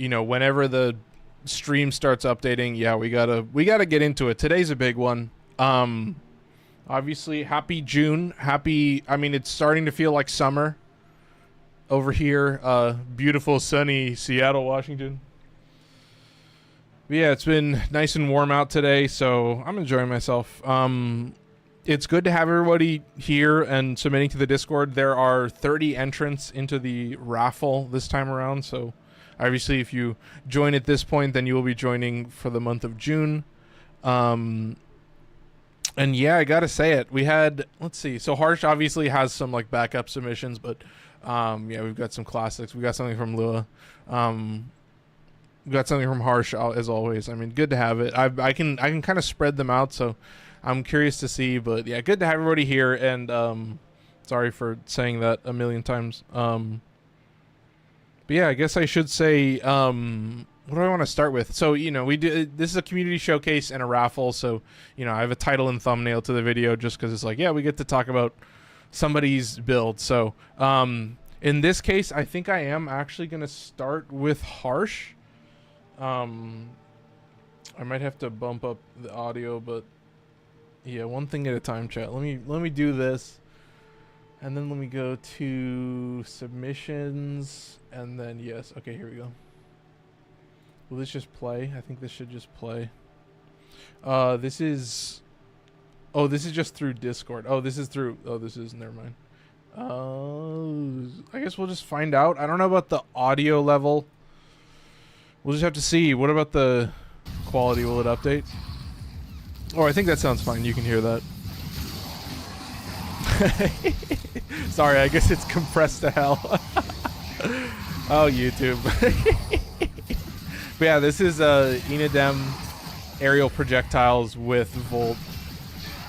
you know, whenever the stream starts updating, yeah, we gotta get into it. Today's a big one. Obviously, happy June. I mean, it's starting to feel like summer over here. Beautiful, sunny Seattle, Washington. But yeah, it's been nice and warm out today, so I'm enjoying myself. It's good to have everybody here and submitting to the Discord. There are 30 entrants into the raffle this time around, so obviously if you join at this point, then you will be joining for the month of June. And yeah, I gotta say it. We had, let's see, so Harsh obviously has some like backup submissions, but yeah, we've got some classics. We got something from Lua. We got something from Harsh as always. I mean, good to have it. I can kind of spread them out, so I'm curious to see. But yeah, good to have everybody here. And sorry for saying that a million times. But yeah, I guess I should say, what do I want to start with? So, you know, this is a community showcase and a raffle. So, you know, I have a title and thumbnail to the video just because it's like, yeah, we get to talk about somebody's build. So in this case, I think I am actually going to start with Harsh. I might have to bump up the audio, but yeah, one thing at a time, chat. Let me do this, and then let me go to submissions, and then yes, okay, here we go. Will this just play? I think this should just play. This is just through Discord. This is never mind. I guess we'll just find out. I don't know about the audio level. We'll just have to see. What about the quality? Will it update? Oh, I think that sounds fine. You can hear that. Sorry, I guess it's compressed to hell. Oh, YouTube. But yeah, this is Innodem aerial projectiles with Volt.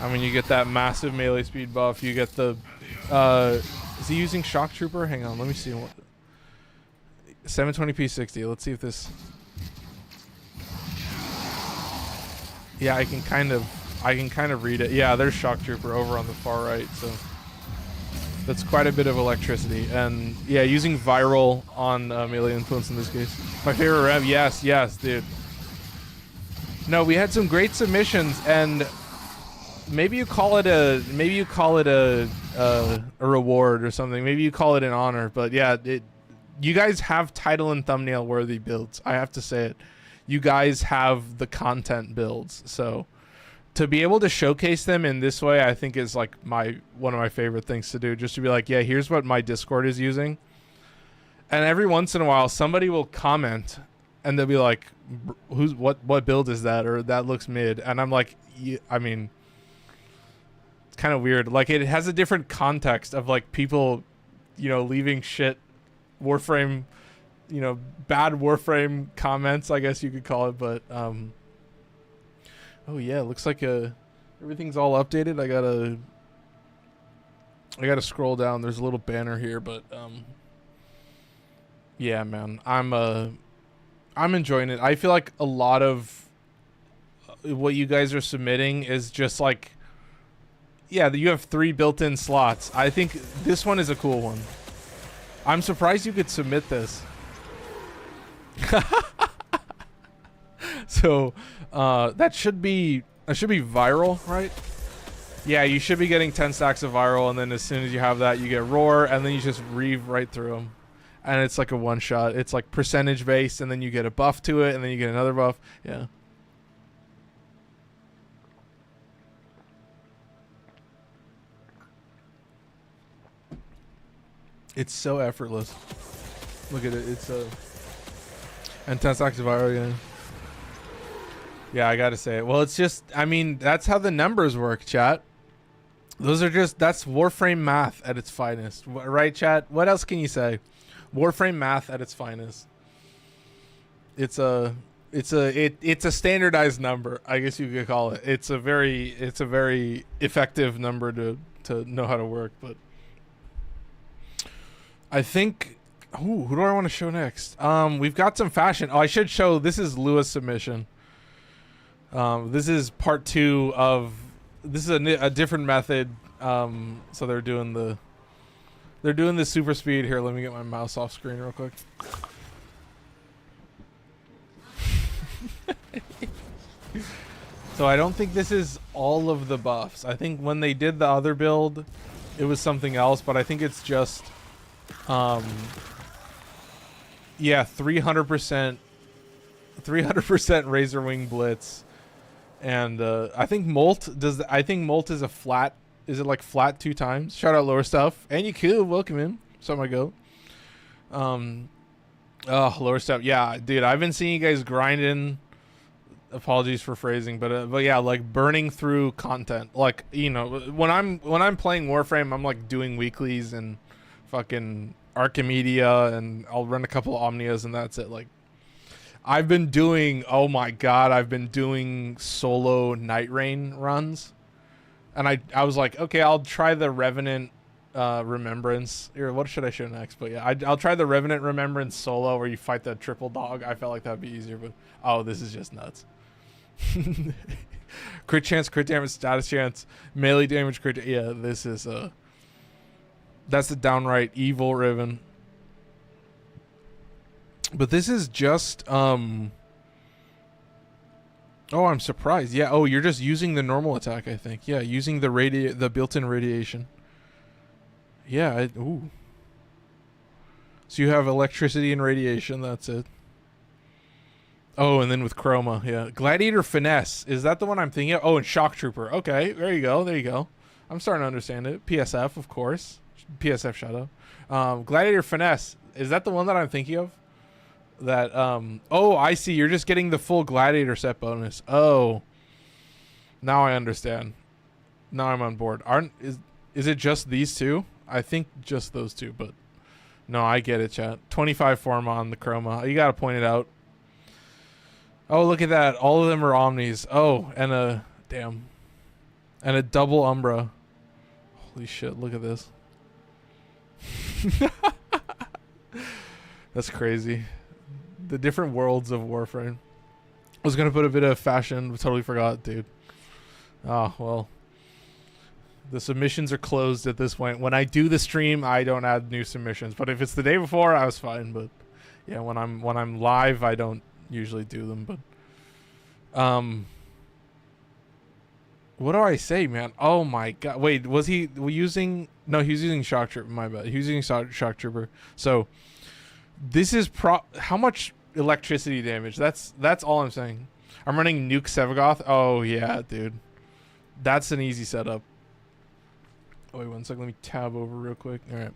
I mean, you get that massive melee speed buff. You get the... is he using Shock Trooper? Hang on, let me see what... 720p 60. Let's see if this. Yeah, I can kind of read it. Yeah, there's Shock Trooper over on the far right, so that's quite a bit of electricity. And yeah, using viral on melee influence in this case. My favorite rev. Yes, dude. No, we had some great submissions, and maybe you call it a reward or something. Maybe you call it an honor. But yeah, you guys have title and thumbnail worthy builds. I have to say it. You guys have the content builds. So to be able to showcase them in this way, I think is like one of my favorite things to do. Just to be like, yeah, here's what my Discord is using. And every once in a while, somebody will comment and they'll be like, what build is that? Or that looks mid. And I'm like, I mean, it's kind of weird. Like, it has a different context of like people, you know, leaving shit Warframe, you know, bad Warframe comments, I guess you could call it. But oh yeah, it looks like everything's all updated. I gotta scroll down. There's a little banner here, but yeah, man, I'm enjoying it. I feel like a lot of what you guys are submitting is just like, yeah, you have 3 built-in slots. I think this one is a cool one. I'm surprised you could submit this. So that should be viral, right? Yeah, you should be getting 10 stacks of viral, and then as soon as you have that, you get roar, and then you just reave right through them. And it's like a one shot. It's like percentage based, and then you get a buff to it, and then you get another buff. Yeah. It's so effortless. Look at it. It's and 10 stacks of viral, yeah. Yeah, I gotta say it. Well, it's just, I mean, that's how the numbers work, chat. Those are just, that's Warframe math at its finest, right, chat? What else can you say? Warframe math at its finest. It's a standardized number, I guess you could call it. It's a very effective number to know how to work. But I think, who do I want to show next? We've got some fashion. Oh, I should show, this is Lewis' submission. This is part 2 of, this is a different method. So they're doing the super speed here. Let me get my mouse off screen real quick. So I don't think this is all of the buffs. I think when they did the other build, it was something else, but I think it's just, yeah, 300%, 300% Razor Wing Blitz, and I think Molt does. I think Molt is a flat. Is it like flat 2 times? Shout out Lower Stuff, and you could welcome in. So I go. Oh, Lower Stuff. Yeah, dude, I've been seeing you guys grinding. Apologies for phrasing, but yeah, like burning through content. Like, you know, when I'm playing Warframe, I'm like doing weeklies and fucking Archimedia, and I'll run a couple of Omnias, and that's it. Like, I've been doing, oh my god, I've been doing solo Night Rain runs, and I was like, okay, I'll try the Revenant Remembrance. Or what should I show next? But yeah, I'll try the Revenant Remembrance solo, where you fight the triple dog. I felt like that'd be easier, but oh, this is just nuts. Crit chance, crit damage, status chance, melee damage, crit. Yeah, this is that's the downright evil Riven. But this is just oh, I'm surprised. Yeah, oh, you're just using the normal attack, I think. Yeah, using the built-in radiation. Yeah, ooh. So you have electricity and radiation, that's it. Oh, and then with Chroma, yeah. Gladiator Finesse. Is that the one I'm thinking of? Oh, and Shock Trooper. Okay, there you go, there you go. I'm starting to understand it. PSF, of course. PSF Shadow. Gladiator Finesse. Is that the one that I'm thinking of? That, oh, I see. You're just getting the full Gladiator set bonus. Oh. Now I understand. Now I'm on board. Is it just these two? I think just those two, but no, I get it, chat. 25 form on the Chroma. You gotta point it out. Oh, look at that. All of them are Omnis. Oh, and a... Damn. And a double Umbra. Holy shit, look at this. That's crazy. The different worlds of Warframe. I was gonna put a bit of fashion, but totally forgot, dude. Oh, well. The submissions are closed at this point. When I do the stream, I don't add new submissions. But if it's the day before, I was fine. But yeah, when I'm live, I don't usually do them. But what do I say, man? Oh my god! Wait, was he using? No, he was using Shock Trooper. My bad. He was using Shock Trooper. So this is how much electricity damage? That's all I'm saying. I'm running Nuke Sevagoth. Oh yeah, dude. That's an easy setup. Oh, wait 1 second. Let me tab over real quick. All right.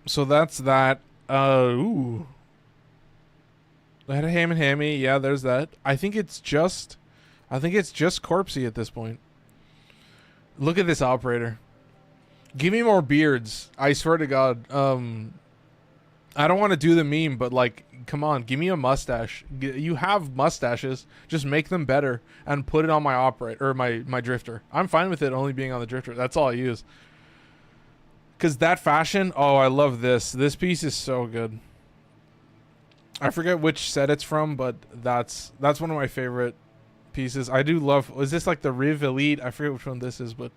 So that's that. Ooh. I had a ham and hammy. Yeah, there's that. I think it's just Corpsey at this point. Look at this operator. Give me more beards. I swear to God. I don't want to do the meme, but like, come on, give me a mustache. You have mustaches. Just make them better and put it on my operator or my drifter. I'm fine with it only being on the drifter. That's all I use. Cause that fashion, oh, I love this. This piece is so good. I forget which set it's from, but that's one of my favorite pieces. I do love. Is this like the Riv Elite? I forget which one this is, but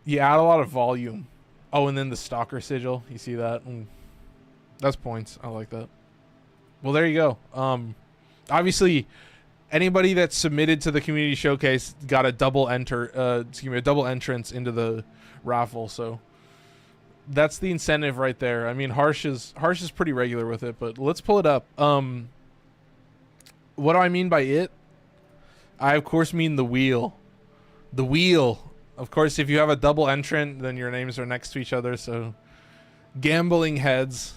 you add a lot of volume. Oh, and then the Stalker sigil. You see that? That's points. I like that. Well, there you go. Obviously, anybody that submitted to the community showcase got a double entrance into the raffle. So that's the incentive right there. I mean, Harsh is pretty regular with it, but let's pull it up. What do I mean by it? I of course mean the wheel. The wheel. Of course, if you have a double entrant, then your names are next to each other. So, gambling heads.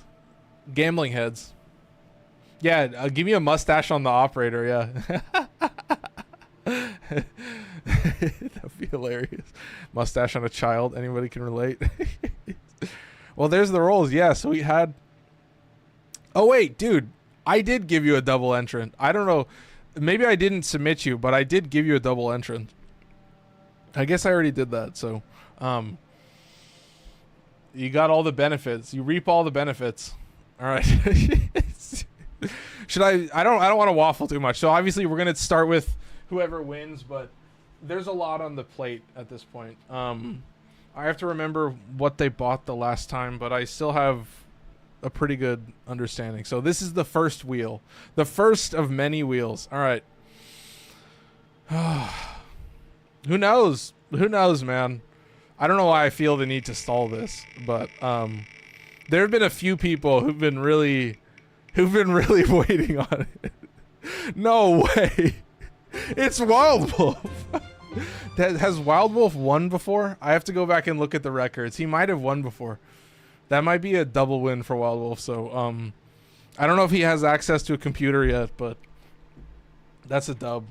Yeah, give me a mustache on the operator. Yeah. That'd be hilarious. Mustache on a child. Anybody can relate. Well, there's the rolls. Yeah, so we had... Oh, wait, dude. I did give you a double entrant. I don't know. Maybe I didn't submit you, but I did give you a double entrant. I guess I already did that, so... you got all the benefits. You reap all the benefits. All right. Should I don't want to waffle too much. So obviously we're going to start with whoever wins, but there's a lot on the plate at this point. I have to remember what they bought the last time, but I still have a pretty good understanding. So this is the first wheel, the first of many wheels. All right. Who knows? Who knows, man? I don't know why I feel the need to stall this, but there have been a few people who've been really waiting on it. No way. It's Wild Wolf. Has Wild Wolf won before? I have to go back and look at the records. He might have won before. That might be a double win for Wild Wolf. So I don't know if he has access to a computer yet, but that's a dub.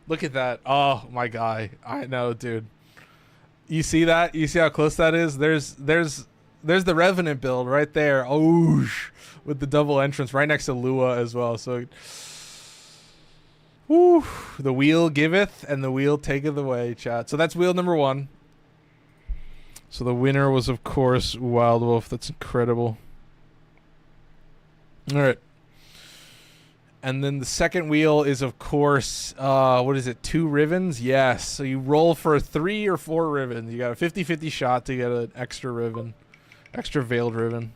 Look at that. Oh, my guy. I know, dude. You see that? You see how close that is? There's the Revenant build right there. Oh, with the double entrance right next to Lua as well. So, woo, the wheel giveth and the wheel taketh away, chat. So that's wheel number 1. So the winner was, of course, Wild Wolf. That's incredible. All right. And then the second wheel is, of course, what is it? 2 Rivens? Yes. So you roll for 3 or 4 Rivens. You got a 50-50 shot to get an extra Riven. Extra Veiled Riven.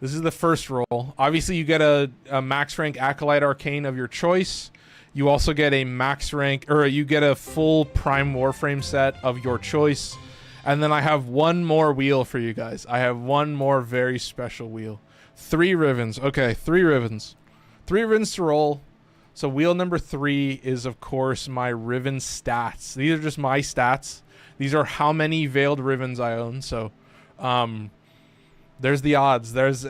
This is the first roll. Obviously, you get a max rank Acolyte Arcane of your choice. You also get a max rank, or you get a full Prime Warframe set of your choice. And then I have one more wheel for you guys. I have one more very special wheel. 3 Rivens. Okay, 3 Rivens. 3 Rivens to roll. So wheel number 3 is, of course, my Riven stats. These are just my stats. These are how many Veiled Rivens I own. So there's the odds. There's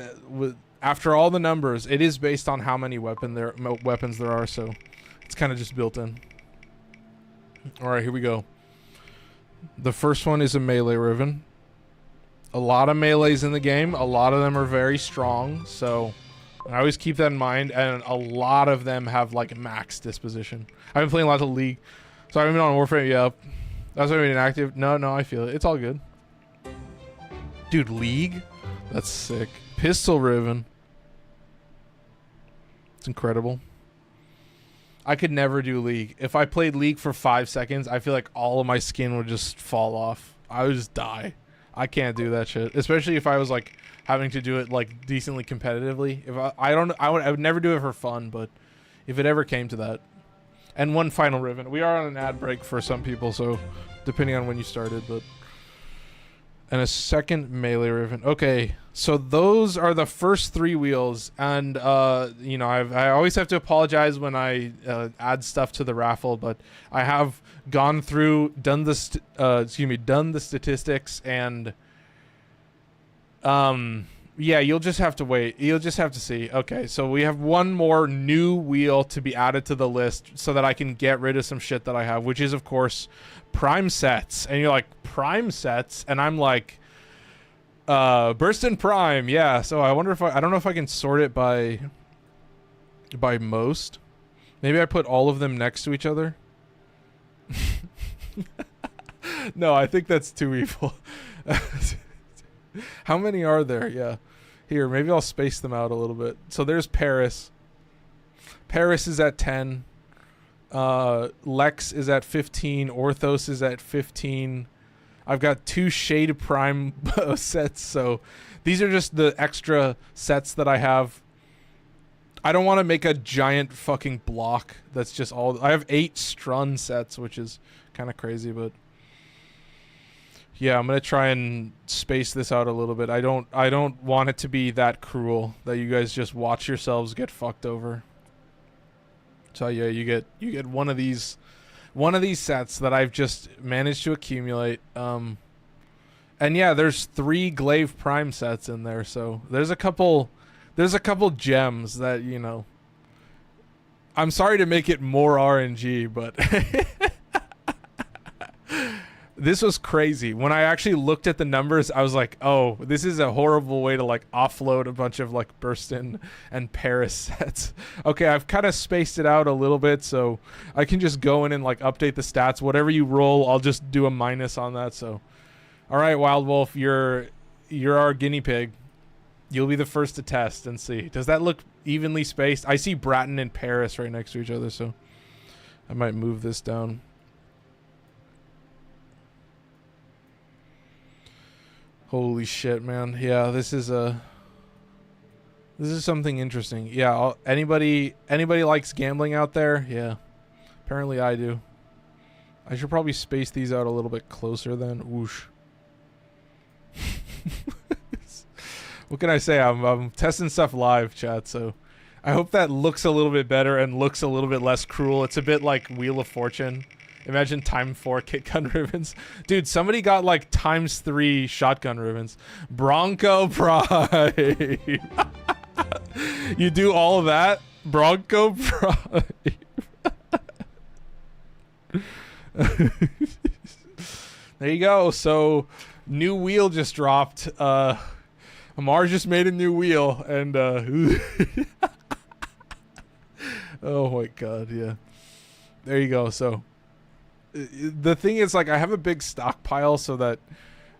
after all the numbers, it is based on how many weapons there are. So it's kind of just built in. All right, here we go. The first one is a melee Riven. A lot of melees in the game. A lot of them are very strong. So I always keep that in mind, and a lot of them have like max disposition. I've been playing lots of League, so I haven't been on Warframe. Yeah, that's why I've been inactive. No, I feel it. It's all good, dude. League, that's sick. Pistol Riven, it's incredible. I could never do League. If I played League for 5 seconds, I feel like all of my skin would just fall off. I would just die. I can't do that shit, especially if I was like having to do it like decently competitively. If I would never do it for fun, but if it ever came to that. And one final Riven. We are on an ad break for some people, so depending on when you started, but and a second melee Riven. Okay, so those are the first 3 wheels, and you know, I always have to apologize when I add stuff to the raffle, but I have gone through, done the statistics, and yeah, you'll just have to wait. You'll just have to see. Okay, so we have one more new wheel to be added to the list so that I can get rid of some shit that I have, which is, of course, Prime sets. And you're like, Prime sets? And I'm like, Burst in Prime. Yeah, so I wonder if I don't know if I can sort it by most. Maybe I put all of them next to each other. No, I think that's too evil. How many are there? Yeah. Here, maybe I'll space them out a little bit. So there's Paris. Paris is at 10. Lex is at 15. Orthos is at 15. I've got 2 Shade Prime sets. So these are just the extra sets that I have. I don't want to make a giant fucking block. That's just all. I have 8 Strun sets, which is kind of crazy, but yeah, I'm gonna try and space this out a little bit. I don't want it to be that cruel that you guys just watch yourselves get fucked over. So yeah, you get one of these sets that I've just managed to accumulate. And yeah, there's 3 Glaive Prime sets in there, so there's a couple gems that, you know, I'm sorry to make it more RNG, but this was crazy. When I actually looked at the numbers, I was like, oh, this is a horrible way to like offload a bunch of like Burstin and Paris sets. Okay, I've kind of spaced it out a little bit, so I can just go in and like update the stats. Whatever you roll, I'll just do a minus on that. So, all right, Wild Wolf, you're our guinea pig. You'll be the first to test and see. Does that look evenly spaced? I see Bratton and Paris right next to each other, so I might move this down. Holy shit, man. Yeah, this is a... This is something interesting. Yeah, anybody likes gambling out there? Yeah. Apparently I do. I should probably space these out a little bit closer then. Whoosh. What can I say? I'm testing stuff live, chat, so I hope that looks a little bit better and looks a little bit less cruel. It's a bit like Wheel of Fortune. Imagine ×4 kit gun ribbons. Dude, somebody got like ×3 shotgun ribbons. Bronco Pride. You do all of that? Bronco Pride. There you go. So, new wheel just dropped. Amar just made a new wheel, and oh my god, yeah. There you go. So, the thing is, like, I have a big stockpile, so that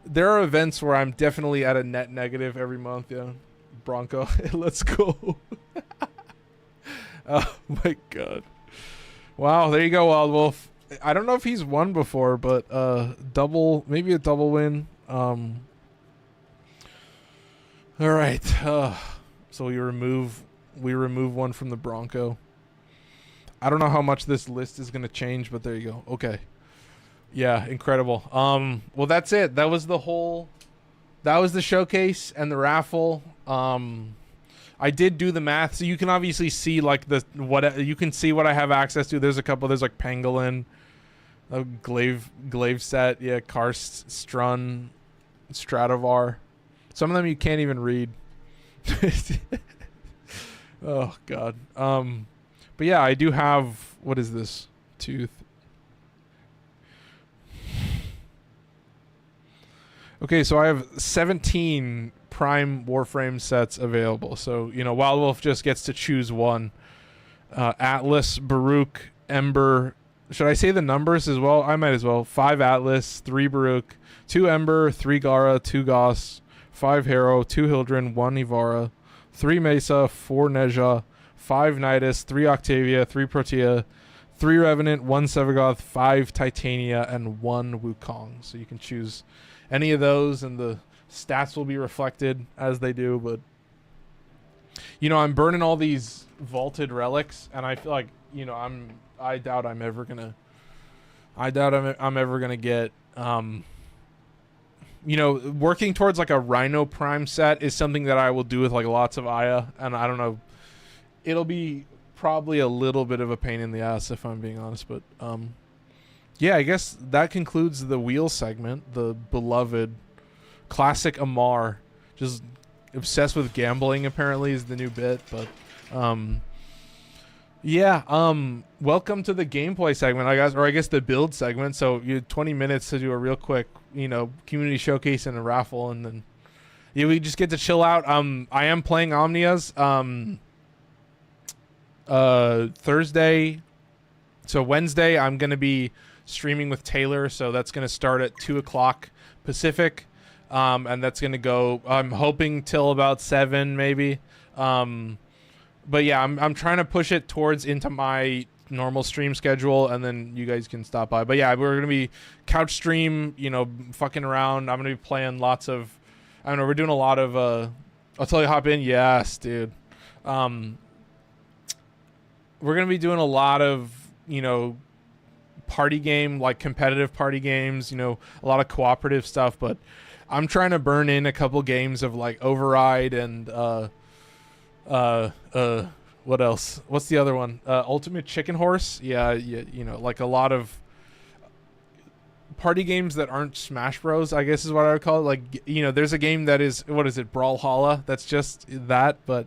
there are events where I'm definitely at a net negative every month. Yeah, Bronco, let's go. Oh my god. Wow, there you go, Wild Wolf. I don't know if he's won before, but maybe a double win. All right. So we remove one from the Bronco. I don't know how much this list is going to change, but there you go. Okay. Yeah, incredible. Well, that's it. That was the showcase and the raffle. I did do the math, so you can obviously see like you can see what I have access to. There's like Pangolin, a glaive set, yeah, Karst, Strun, Stradivar. Some of them you can't even read. Oh god. But yeah, I do have, what is this? Tooth. Okay, so I have 17 Prime Warframe sets available. So, you know, Wild Wolf just gets to choose one. Atlas, Baruch, Ember. Should I say the numbers as well? I might as well. 5 Atlas, 3 Baruch, 2 Ember, 3 Gara, 2 Goss, 5 Harrow, 2 Hildren, 1 Ivara, 3 Mesa, 4 Neja, 5 Nidus, 3 Octavia, 3 Protea, 3 Revenant, 1 Sevagoth, 5 Titania, and 1 Wukong. So you can choose any of those, and the stats will be reflected as they do. But, you know, I'm burning all these vaulted relics, and I feel like, you know, I doubt I'm ever gonna get, you know, working towards like a Rhino Prime set is something that I will do with like lots of Aya, and I don't know, it'll be probably a little bit of a pain in the ass if I'm being honest, but yeah, I guess that concludes the wheel segment. The beloved classic Amar, just obsessed with gambling apparently is the new bit, but yeah, welcome to the gameplay segment, I guess, or I guess the build segment. So you had 20 minutes to do a real quick, you know, community showcase and a raffle, and then yeah, we just get to chill out. I am playing Omnias Thursday. So Wednesday I'm gonna be streaming with Taylor, so that's gonna start at 2 o'clock Pacific, and that's gonna go, I'm hoping till about 7 maybe. But yeah, I'm trying to push it into my normal stream schedule, and then you guys can stop by. But yeah, we're gonna be couch stream, you know, fucking around. I'm gonna be playing lots of, I don't know, we're doing a lot of I'll tell you, hop in. Yes, dude. We're gonna be doing a lot of, you know, party game, like competitive party games, you know, a lot of cooperative stuff, but I'm trying to burn in a couple games of like Override and what else? What's the other one? Ultimate Chicken Horse. Yeah, you know, like a lot of party games that aren't Smash Bros, I guess is what I would call it. Like, you know, there's a game that is, what is it, Brawlhalla, that's just that, but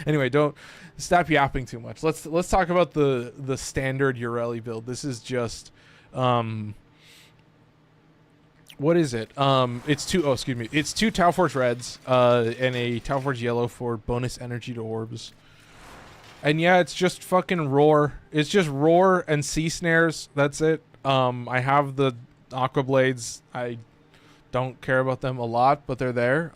anyway, don't stop yapping too much. Let's talk about the standard Yareli build. This is just what is it? It's two Tau Forge Reds and a Tau Forge Yellow for bonus energy to orbs. And yeah, it's just fucking roar. It's just roar and sea snares. That's it. I have the Aqua Blades. I don't care about them a lot, but they're there.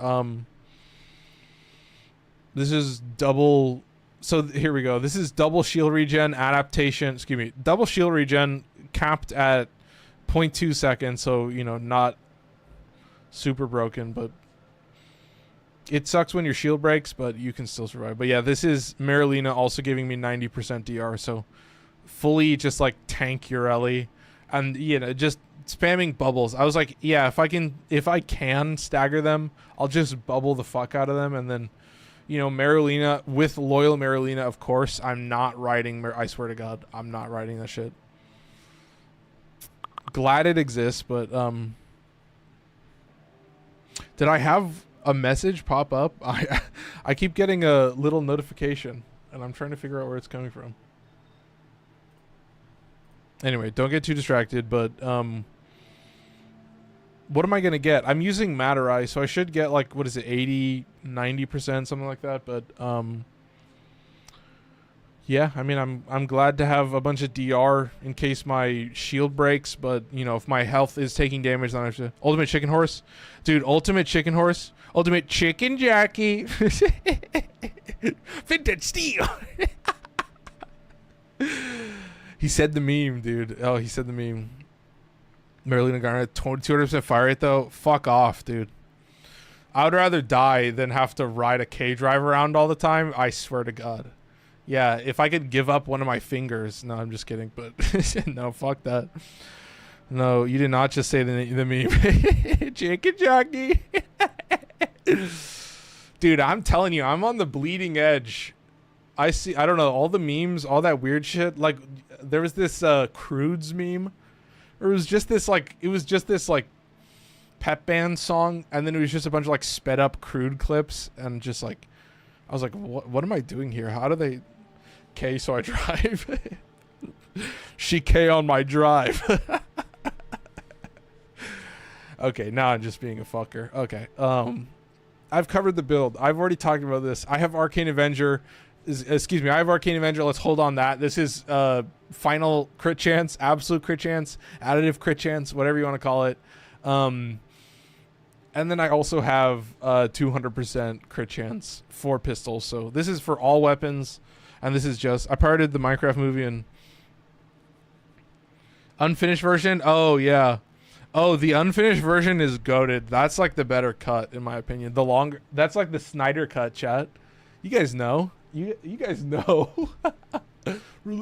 This is double. So here we go. This is double shield regen adaptation. Excuse me. Double shield regen capped at 0.2 seconds. So, you know, not super broken, but It sucks when your shield breaks, but you can still survive. But yeah, this is Marilena also giving me 90% DR, so fully just like tank Yareli, and you know, just spamming bubbles. I was like, yeah, if I can stagger them, I'll just bubble the fuck out of them, and then, you know, Marilena with loyal Marilena, of course. I'm not riding. I swear to God, I'm not riding that shit. Glad it exists, but did I have a message pop up? I keep getting a little notification, and I'm trying to figure out where it's coming from. Anyway, don't get too distracted, but what am I going to get? I'm using Matter Eye, so I should get like, what is it, 80, 90%, something like that, but yeah, I mean, I'm glad to have a bunch of DR in case my shield breaks, but, you know, if my health is taking damage, then I have to... Ultimate Chicken Horse? Dude, Ultimate Chicken Horse? Ultimate Chicken Jockey! Vintage Steel! He said the meme, dude. Oh, he said the meme. Marilena Garnet, 200% fire rate, though? Fuck off, dude. I would rather die than have to ride a K-Drive around all the time. I swear to God. Yeah, if I could give up one of my fingers. No, I'm just kidding, but no, fuck that. No, you did not just say the meme. Chicken jockey. Dude, I'm telling you, I'm on the bleeding edge. I don't know, all the memes, all that weird shit. Like, there was this Crudes meme. Or it was just this like pep band song, and then it was just a bunch of like sped up crude clips, and just like, I was like, what am I doing here? How do they... K, so I drive. She K on my drive. Okay, now I'm just being a fucker. Okay. I've covered the build. I've already talked about this. I have Arcane Avenger. Excuse me, I have Arcane Avenger. Let's hold on that. This is final crit chance, absolute crit chance, additive crit chance, whatever you want to call it. And then I also have 200% crit chance for pistols. So this is for all weapons. And this is just... I pirated the Minecraft movie and... Unfinished version? Oh, yeah. Oh, the unfinished version is goated. That's like the better cut, in my opinion. The longer... That's like the Snyder cut, chat. You guys know. You guys know.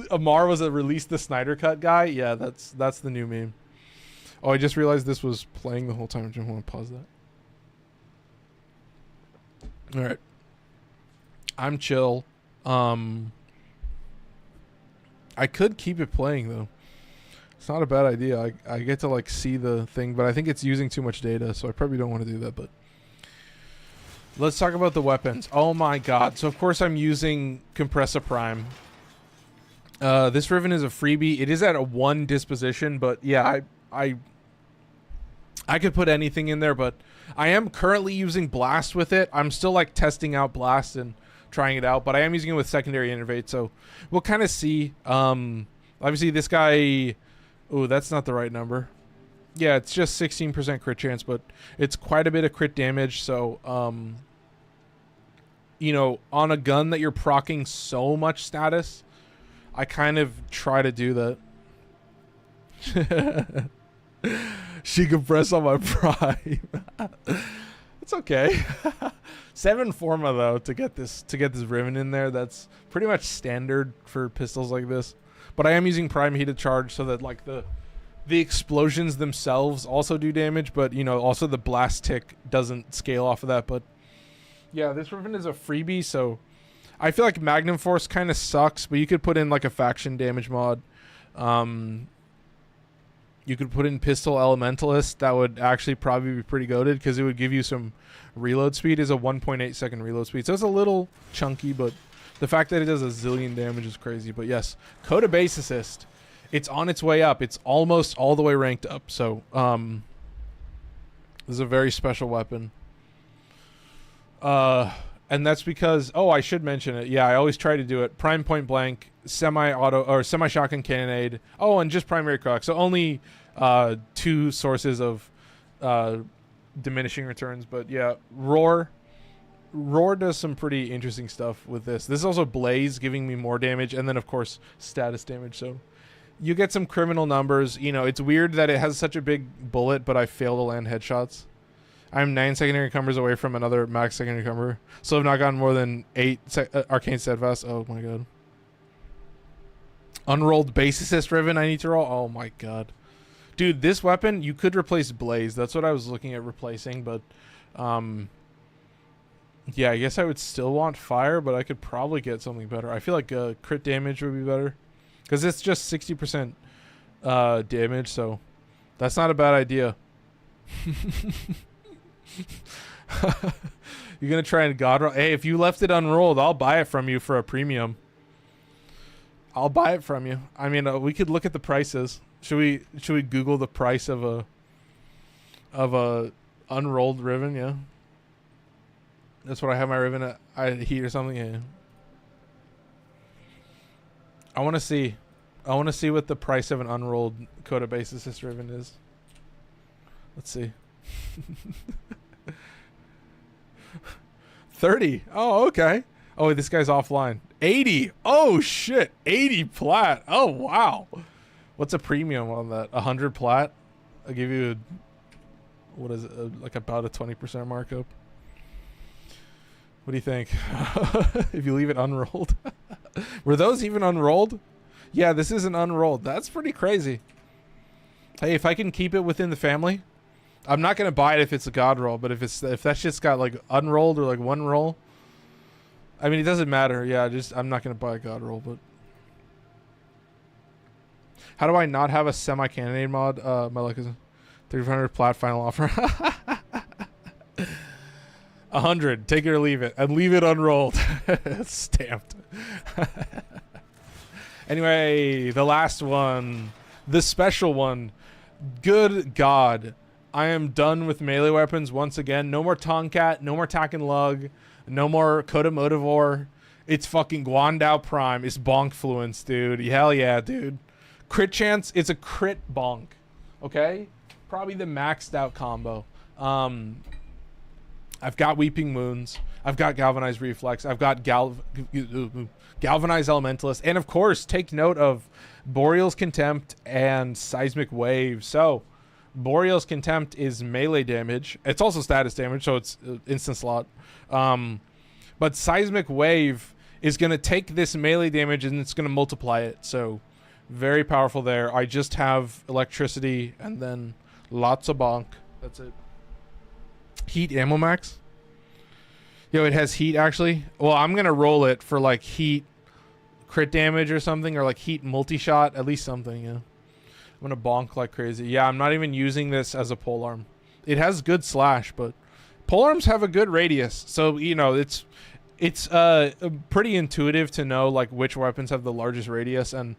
Amar was a release the Snyder cut guy. Yeah, that's the new meme. Oh, I just realized this was playing the whole time. I just want to pause that. All right. I'm chill. I could keep it playing though. It's not a bad idea. I get to like see the thing, but I think it's using too much data, so I probably don't want to do that. But let's talk about the weapons. Oh my God. So of course I'm using Kompressa Prime. This Riven is a freebie. It is at a 1 disposition, but yeah, I could put anything in there, but I am currently using Blast with it. I'm still like testing out Blast and trying it out, but I am using it with secondary innervate, so we'll kind of see. Obviously this guy... Oh, that's not the right number. Yeah, it's just 16% crit chance, but it's quite a bit of crit damage, so you know, on a gun that you're proccing so much status, I kind of try to do that. She can press on my prime. It's okay. 7 Forma though to get this Riven in there. That's pretty much standard for pistols like this. But I am using Prime Heated Charge so that like the explosions themselves also do damage, but you know, also the blast tick doesn't scale off of that. But yeah, this Riven is a freebie, so I feel like Magnum Force kind of sucks, but you could put in like a faction damage mod. You could put in Pistol Elementalist. That would actually probably be pretty goated because it would give you some reload speed. Is a 1.8 second reload speed. So it's a little chunky, but the fact that it does a zillion damage is crazy. But yes, Coda Bassocyst. It's on its way up. It's almost all the way ranked up. So this is a very special weapon. And that's because... Oh, I should mention it. Yeah, I always try to do it. Prime Point Blank, semi-auto or semi-shotgun cannonade. Oh, and just primary croc. So only 2 sources of diminishing returns. But yeah, Roar does some pretty interesting stuff with this. This is also Blaze, giving me more damage, and then of course status damage. So you get some criminal numbers. You know, it's weird that it has such a big bullet, but I fail to land headshots. I'm 9 secondary encumbers away from another max secondary encumber. So I've not gotten more than 8 arcane steadfast. Oh my god. Unrolled Bassocyst Riven I need to roll. Oh my god. Dude, this weapon, you could replace Blaze. That's what I was looking at replacing, but yeah, I guess I would still want fire, but I could probably get something better. I feel like crit damage would be better, because it's just 60% damage, so that's not a bad idea. You're gonna try and god roll? Hey, if you left it unrolled, I'll buy it from you for a premium. I'll buy it from you. I mean, we could look at the prices. Should we Google the price of a unrolled Riven? Yeah, that's what I have my Riven at. I heat or something. Yeah. I want to see what the price of an unrolled Coda Bassocyst Riven is. Let's see. 30. Oh, okay. Oh, wait, this guy's offline. 80. Oh shit. 80 plat. Oh wow. What's a premium on that? 100 plat? I'll give you what is it? Like about a 20% markup. What do you think? If you leave it unrolled. Were those even unrolled? Yeah, this isn't unrolled. That's pretty crazy. Hey, if I can keep it within the family, I'm not gonna buy it if it's a god roll, but if that shit's got like unrolled or like one roll, I mean it doesn't matter. Yeah, I'm not gonna buy a god roll, but how do I not have a semi-cannonade mod? My luck is 300 plat final offer. 100, take it or leave it, and leave it unrolled. Stamped. Anyway, the last one, the special one. Good God, I am done with melee weapons once again. No more Tomcat, no more Tack and Lug, no more Coda Motivore. It's fucking Guandao Prime. It's bonk fluence, dude. Hell yeah, dude. Crit chance, it's a crit bonk. Okay? Probably the maxed out combo. I've got Weeping Wounds. I've got Galvanized Reflex. I've got Galvanized Elementalist. And of course, take note of Boreal's Contempt and Seismic Wave. So, Boreal's Contempt is melee damage. It's also status damage, so it's instant slot. But Seismic Wave is going to take this melee damage and it's going to multiply it. So, very powerful there. I just have electricity and then lots of bonk. That's it. Heat ammo max? Yo, it has heat actually. Well, I'm going to roll it for like heat crit damage or something, or like heat multi-shot, at least something, yeah. I'm going to bonk like crazy. Yeah, I'm not even using this as a polearm. It has good slash, but polearms have a good radius. So, you know, it's pretty intuitive to know like which weapons have the largest radius, and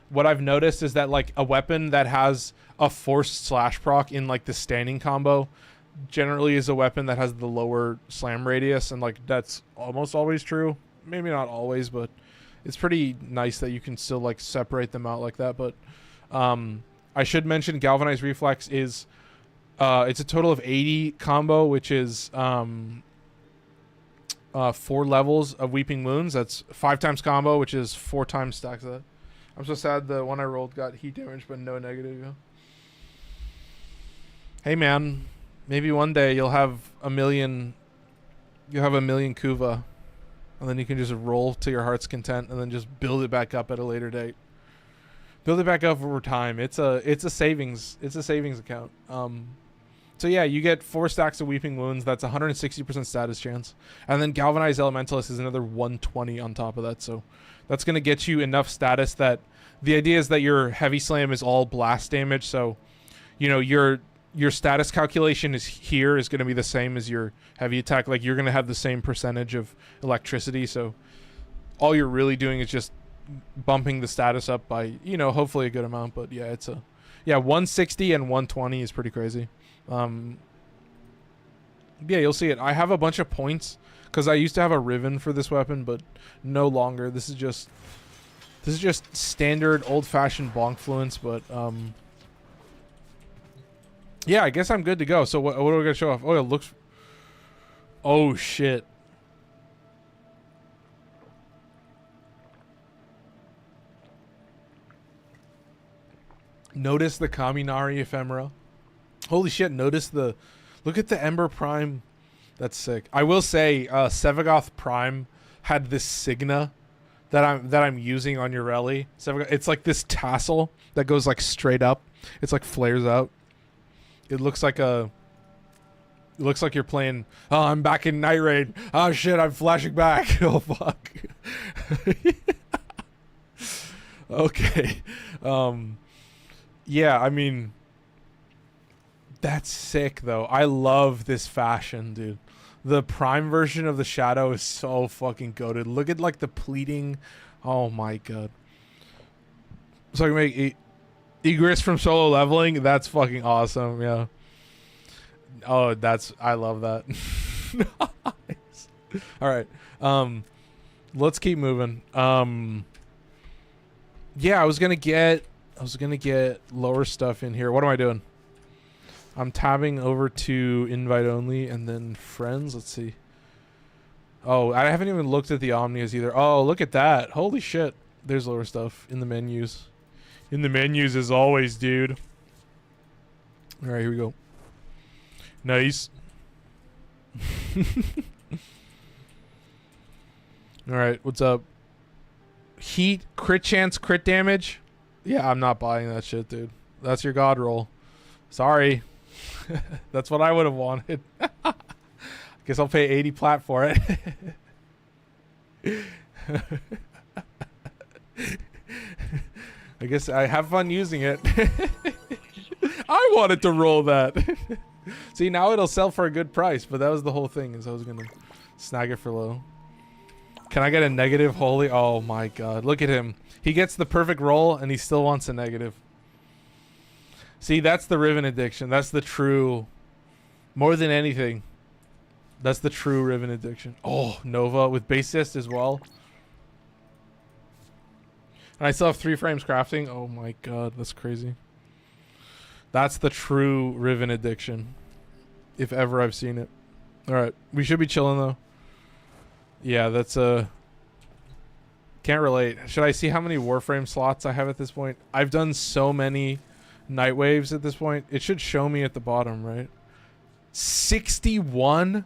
what I've noticed is that like a weapon that has a forced slash proc in like the standing combo generally is a weapon that has the lower slam radius, and like that's almost always true. Maybe not always, but it's pretty nice that you can still like separate them out like that. But I should mention Galvanized Reflex is it's a total of 80 combo, which is 4 levels of Weeping Wounds. That's 5 times combo, which is 4 times stacks of that. I'm so sad the one I rolled got heat damage, but no negative. Yeah. Hey man, maybe one day you'll have a million. You'll have a million Kuva, and then you can just roll to your heart's content, and then just build it back up at a later date. Build it back up over time. It's a savings. It's a savings account. So yeah, you get 4 stacks of Weeping Wounds. That's 160% status chance, and then Galvanized Elementalist is another 120 on top of that. So that's gonna get you enough status that the idea is that your heavy slam is all blast damage. So, you know, your status calculation is going to be the same as your heavy attack. Like you're going to have the same percentage of electricity. So all you're really doing is just bumping the status up by, you know, hopefully a good amount. But yeah, 160 and 120 is pretty crazy. Yeah, you'll see it. I have a bunch of points because I used to have a Riven for this weapon, but no longer. This is just standard old-fashioned bonk fluence, but yeah, I guess I'm good to go. So what are we gonna show off? Oh, it looks. Oh shit. Notice the Kaminari ephemera. Holy shit! Notice the Look at the Ember Prime. That's sick. I will say, Sevagoth Prime had this Signa that I'm using on Yareli. It's like this tassel that goes like straight up. It's like flares out. It looks like a. It looks like you're playing. Oh, I'm back in Night Raid. Oh shit, I'm flashing back. Oh fuck. Okay. Yeah, I mean, that's sick though. I love this fashion, dude. The Prime version of the Shadow is so fucking goated. Look at like the pleating. Oh my god. So I can make Egress from solo leveling. That's fucking awesome. Yeah. Oh, I love that. Nice. All right. Let's keep moving. Yeah, I was gonna get lower stuff in here. What am I doing? I'm tabbing over to invite only and then friends. Let's see. Oh, I haven't even looked at the Omnias either. Oh, look at that. Holy shit. There's lower stuff in the menus. In the menus as always, dude. All right, here we go. Nice. All right, what's up? Heat, crit chance, crit damage. Yeah, I'm not buying that shit, dude. That's your god roll. Sorry. That's what I would have wanted. Guess I'll pay 80 plat for it. I guess I have fun using it. I wanted to roll that. See, now it'll sell for a good price, but that was the whole thing, is I was gonna snag it for low. Can I get a negative? Holy, oh my god. Look at him. He gets the perfect roll and he still wants a negative. See, that's the Riven addiction. That's the true, more than anything, that's the true Riven addiction. Oh, Nova with Bassocyst as well. And I still have 3 frames crafting. Oh my god, that's crazy. That's the true Riven addiction, if ever I've seen it. All right, we should be chilling though. Yeah, that's can't relate. Should I see how many Warframe slots I have at this point? I've done so many night waves at this point. It should show me at the bottom, right? 61?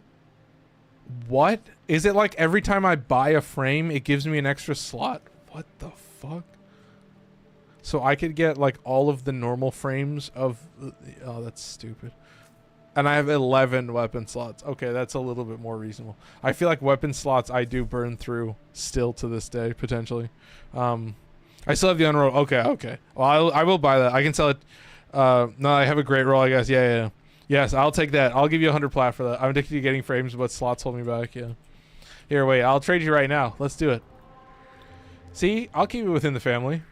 What? Is it like every time I buy a frame, it gives me an extra slot? What the fuck? So I could get like all of the normal frames of... Oh, that's stupid. And I have 11 weapon slots. Okay, that's a little bit more reasonable. I feel like weapon slots I do burn through still to this day, potentially. I still have the unroll. Okay. Well, I will buy that. I can sell it. No, I have a great roll, I guess. Yeah. Yes, I'll take that. I'll give you 100 plat for that. I'm addicted to getting frames, but slots hold me back. Yeah. Here, wait. I'll trade you right now. Let's do it. See? I'll keep it within the family.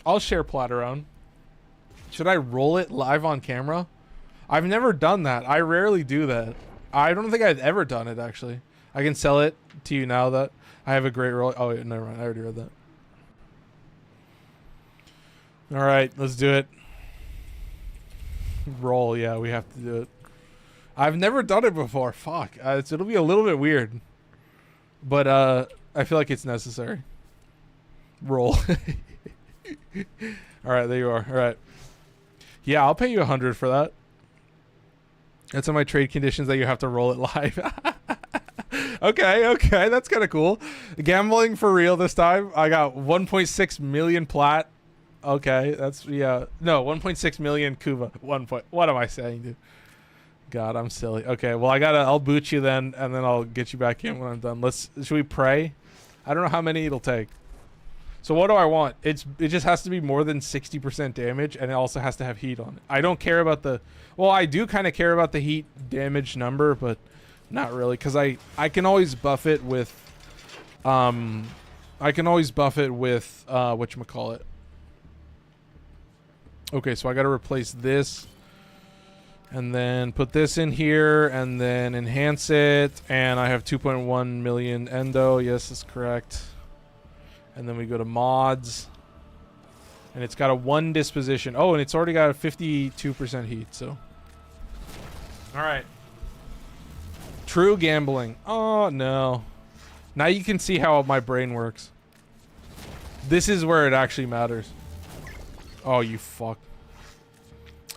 I'll share plat around. Should I roll it live on camera? I've never done that. I rarely do that. I don't think I've ever done it, actually. I can sell it to you now that I have a great roll. Oh, wait, never mind. I already read that. All right, let's do it. Roll, yeah, we have to do it. I've never done it before. Fuck. It'll be a little bit weird. But I feel like it's necessary. Roll. All right, there you are. All right. Yeah, I'll pay you 100 for that. That's on my trade conditions that you have to roll it live. Okay, that's kind of cool. Gambling for real this time. I got 1.6 million plat. Okay, that's, yeah. No, 1.6 million Kuva. What am I saying, dude? God, I'm silly. Okay, well, I'll boot you then, and then I'll get you back in when I'm done. Should we pray? I don't know how many it'll take. So what do I want? It just has to be more than 60% damage, and it also has to have heat on it. I don't care about the... Well, I do kind of care about the heat damage number, but not really, because I can always buff it with... whatchamacallit. Okay, so I got to replace this, and then put this in here, and then enhance it, and I have 2.1 million endo. Yes, that's correct. And then we go to mods, and it's got a 1 disposition. Oh, and it's already got a 52% heat, so. All right. True gambling. Oh, no. Now you can see how my brain works. This is where it actually matters. Oh, you fuck.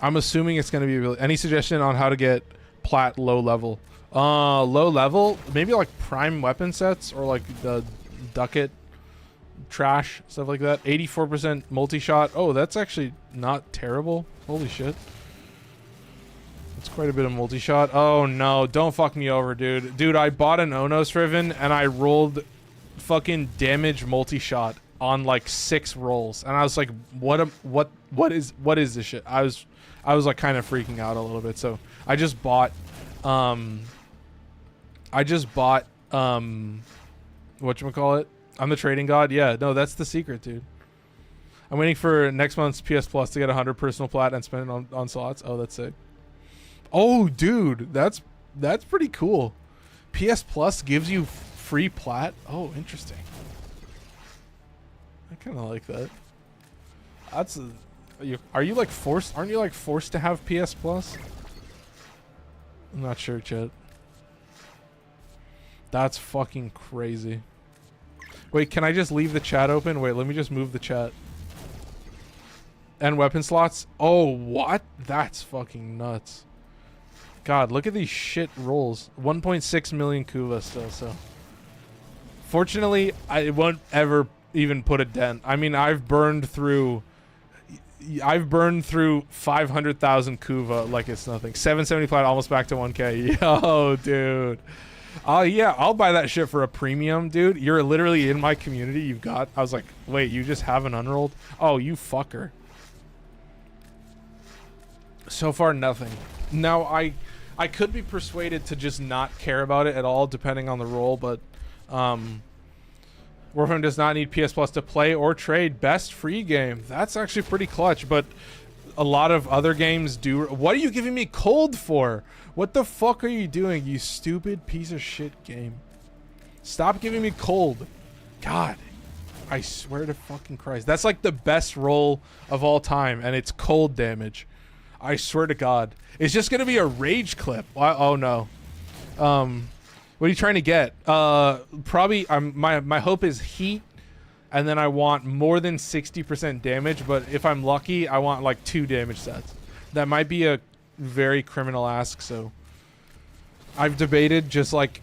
I'm assuming it's going to be really... Any suggestion on how to get plat low level? Low level? Maybe like prime weapon sets or like the ducat trash, stuff like that. 84% multi-shot. Oh, that's actually not terrible. Holy shit. That's quite a bit of multi-shot. Oh no, don't fuck me over, dude. Dude, I bought an Onos Riven and I rolled fucking damage multi-shot on like 6 rolls. And I was like, what is this shit? I was like kind of freaking out a little bit. So I just bought whatchamacallit? I'm the trading god. Yeah, no, that's the secret, dude. I'm waiting for next month's PS Plus to get 100 personal plat and spend it on slots. Oh, that's sick. Oh, dude, that's pretty cool. PS Plus gives you free plat. Oh, interesting. I kind of like that. That's are you like forced? Aren't you like forced to have PS Plus? I'm not sure, chat. That's fucking crazy. Wait, can I just leave the chat open? Wait, let me just move the chat. And weapon slots? Oh, what? That's fucking nuts. God, look at these shit rolls. 1.6 million kuva still, so. Fortunately, I won't ever even put a dent. I mean, I've burned through 500,000 kuva like it's nothing. 775, almost back to 1k. Yo, dude. Oh yeah, I'll buy that shit for a premium, dude. You're literally in my community. You've got... I was like, wait, you just have an unrolled? Oh, you fucker. So far, nothing. Now, I could be persuaded to just not care about it at all, depending on the role, but WARFRAME does not need PS Plus to play or trade. Best free game. That's actually pretty clutch, but a lot of other games do. What are you giving me cold for? What the fuck are you doing, you stupid piece of shit game? Stop giving me cold. God, I swear to fucking Christ. That's like the best roll of all time, and it's cold damage. I swear to God. It's just gonna be a rage clip. Oh no. What are you trying to get? Probably. My hope is heat, and then I want more than 60% damage. But if I'm lucky, I want like 2 damage sets. That might be a very criminal ask. So I've debated just like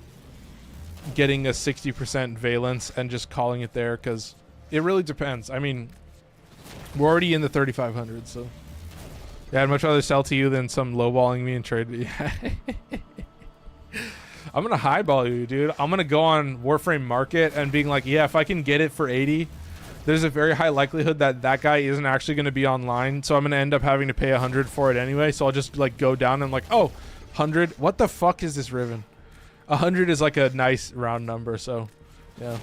getting a 60% valence and just calling it there, because it really depends. I mean, we're already in the 3,500, so. Yeah, I'd much rather sell to you than some lowballing me and trade me. I'm gonna highball you, dude. I'm gonna go on WARFRAME Market and being like, yeah, if I can get it for 80, there's a very high likelihood that that guy isn't actually gonna be online, so I'm gonna end up having to pay 100 for it anyway. So I'll just like go down and like, oh, 100. What the fuck is this Riven? 100 is like a nice round number, so yeah.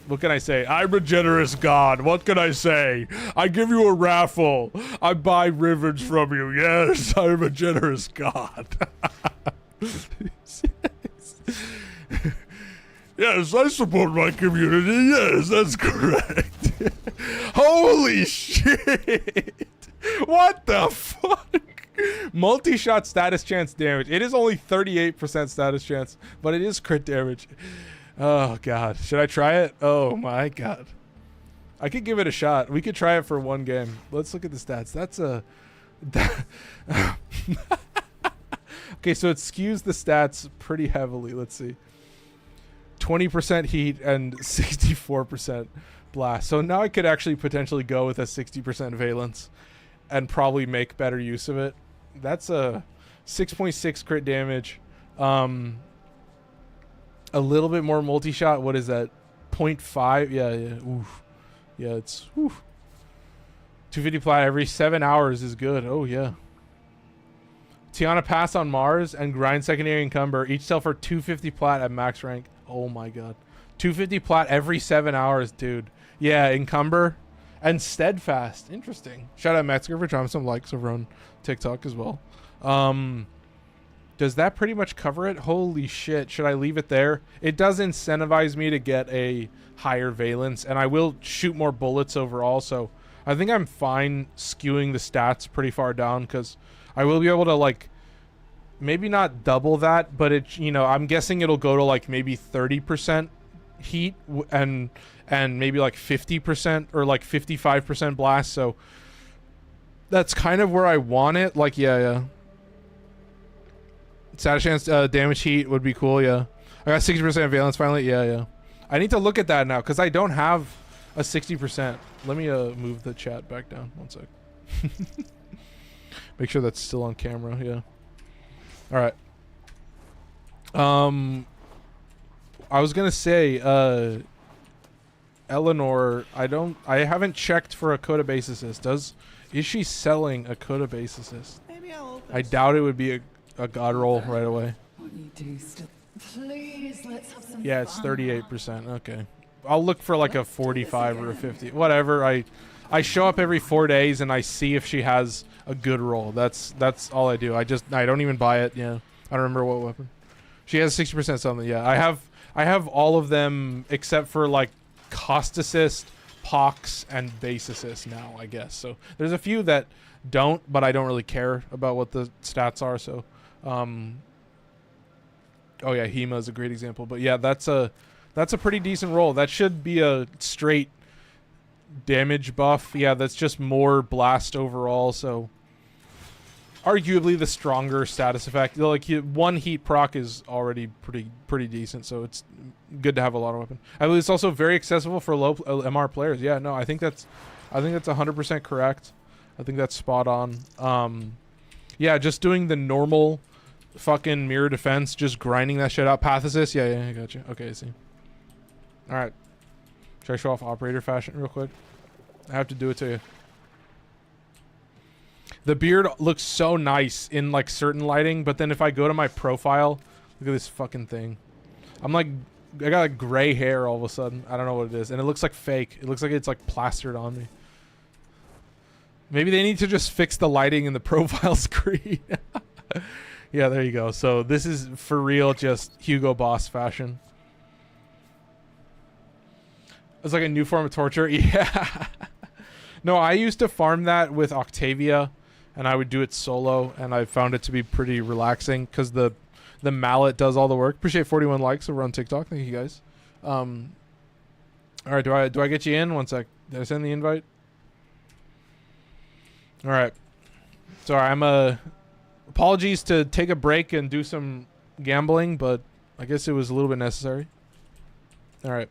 What can I say? I'm a generous god. What can I say? I give you a raffle. I buy Rivens from you. Yes, I'm a generous god. Yes, I support my community. Yes, that's correct. Holy shit. What the fuck? Multi-shot status chance damage. It is only 38% status chance, but it is crit damage. Oh god, should I try it? Oh my god, I could give it a shot. We could try it for 1 game. Let's look at the stats. That's a okay, so it skews the stats pretty heavily. Let's see, 20% heat and 64% blast. So now I could actually potentially go with a 60% valence and probably make better use of it. That's a 6.6 crit damage. A little bit more multi-shot. What is that? 0.5? Yeah. Oof. Yeah, it's... Oof. 250 plat every 7 hours is good. Oh, yeah. Tiana Pass on Mars and Grind Secondary Encumber each sell for 250 plat at max rank. Oh, my God. 250 plat every 7 hours, dude. Yeah, Encumber and Steadfast. Interesting. Shout out Metzger for dropping some likes over on TikTok as well. Does that pretty much cover it? Holy shit. Should I leave it there? It does incentivize me to get a higher valence, and I will shoot more bullets overall, so I think I'm fine skewing the stats pretty far down, because I will be able to, like, maybe not double that, but it, you know, I'm guessing it'll go to, like, maybe 30% heat and maybe, like, 50% or, like, 55% blast, so That's kind of where I want it. Like, yeah. Status chance, damage heat would be cool, yeah. I got 60% valence finally, yeah. I need to look at that now, because I don't have a 60%. Let me move the chat back down. 1 sec. Make sure that's still on camera, yeah. Alright. I was gonna say, Eleanor, I haven't checked for a Coda Bassocyst. Is she selling a Coda Bassocyst? Maybe I'll open I doubt it would be a god roll right away. Please, let's have some Yeah, it's fun. 38%. Okay. I'll look for like a 45 or a 50. Whatever. I show up every 4 days and I see if she has a good roll. That's all I do. I don't even buy it. Yeah. I don't remember what weapon. She has 60% something. Yeah. I have all of them except for like Cost Assist, Pox, and Base Assist now, I guess. So there's a few that don't, but I don't really care about what the stats are. So, oh yeah, Hema is a great example. But yeah, that's a pretty decent roll. That should be a straight damage buff. Yeah, that's just more blast overall. So arguably the stronger status effect. Like one heat proc is already pretty decent. So it's good to have a lot of weapon. I believe it's also very accessible for low MR players. Yeah, no, I think that's 100% correct. I think that's spot on. Yeah, just doing the normal fucking mirror defense, just grinding that shit out. Path assist. Yeah, I got you. Okay, I see. All right. Should I show off operator fashion real quick? I have to do it to you. The beard looks so nice in like certain lighting, but then if I go to my profile, look at this fucking thing. I'm like, I got like gray hair all of a sudden. I don't know what it is, and it looks like fake. It looks like it's like plastered on me. Maybe they need to just fix the lighting in the profile screen. Yeah, there you go. So this is for real, just Hugo Boss fashion. It's like a new form of torture. Yeah. No, I used to farm that with Octavia, and I would do it solo, and I found it to be pretty relaxing because the mallet does all the work. Appreciate 41 likes over on TikTok. Thank you guys. All right, do I get you in? 1 sec. Did I send the invite? All right. Sorry, apologies to take a break and do some gambling, but I guess it was a little bit necessary. All right.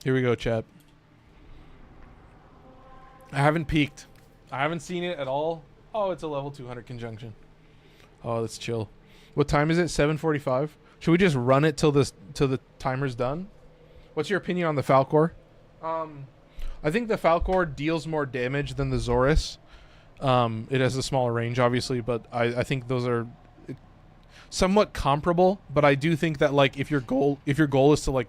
Here we go, chat. I haven't peeked. I haven't seen it at all. Oh, it's a level 200 conjunction. Oh, that's chill. What time is it? 7:45. Should we just run it till the timer's done? What's your opinion on the Falcor? I think the Falcor deals more damage than the Zorus. It has a smaller range, obviously, but I think those are somewhat comparable. But I do think that like if your goal is to like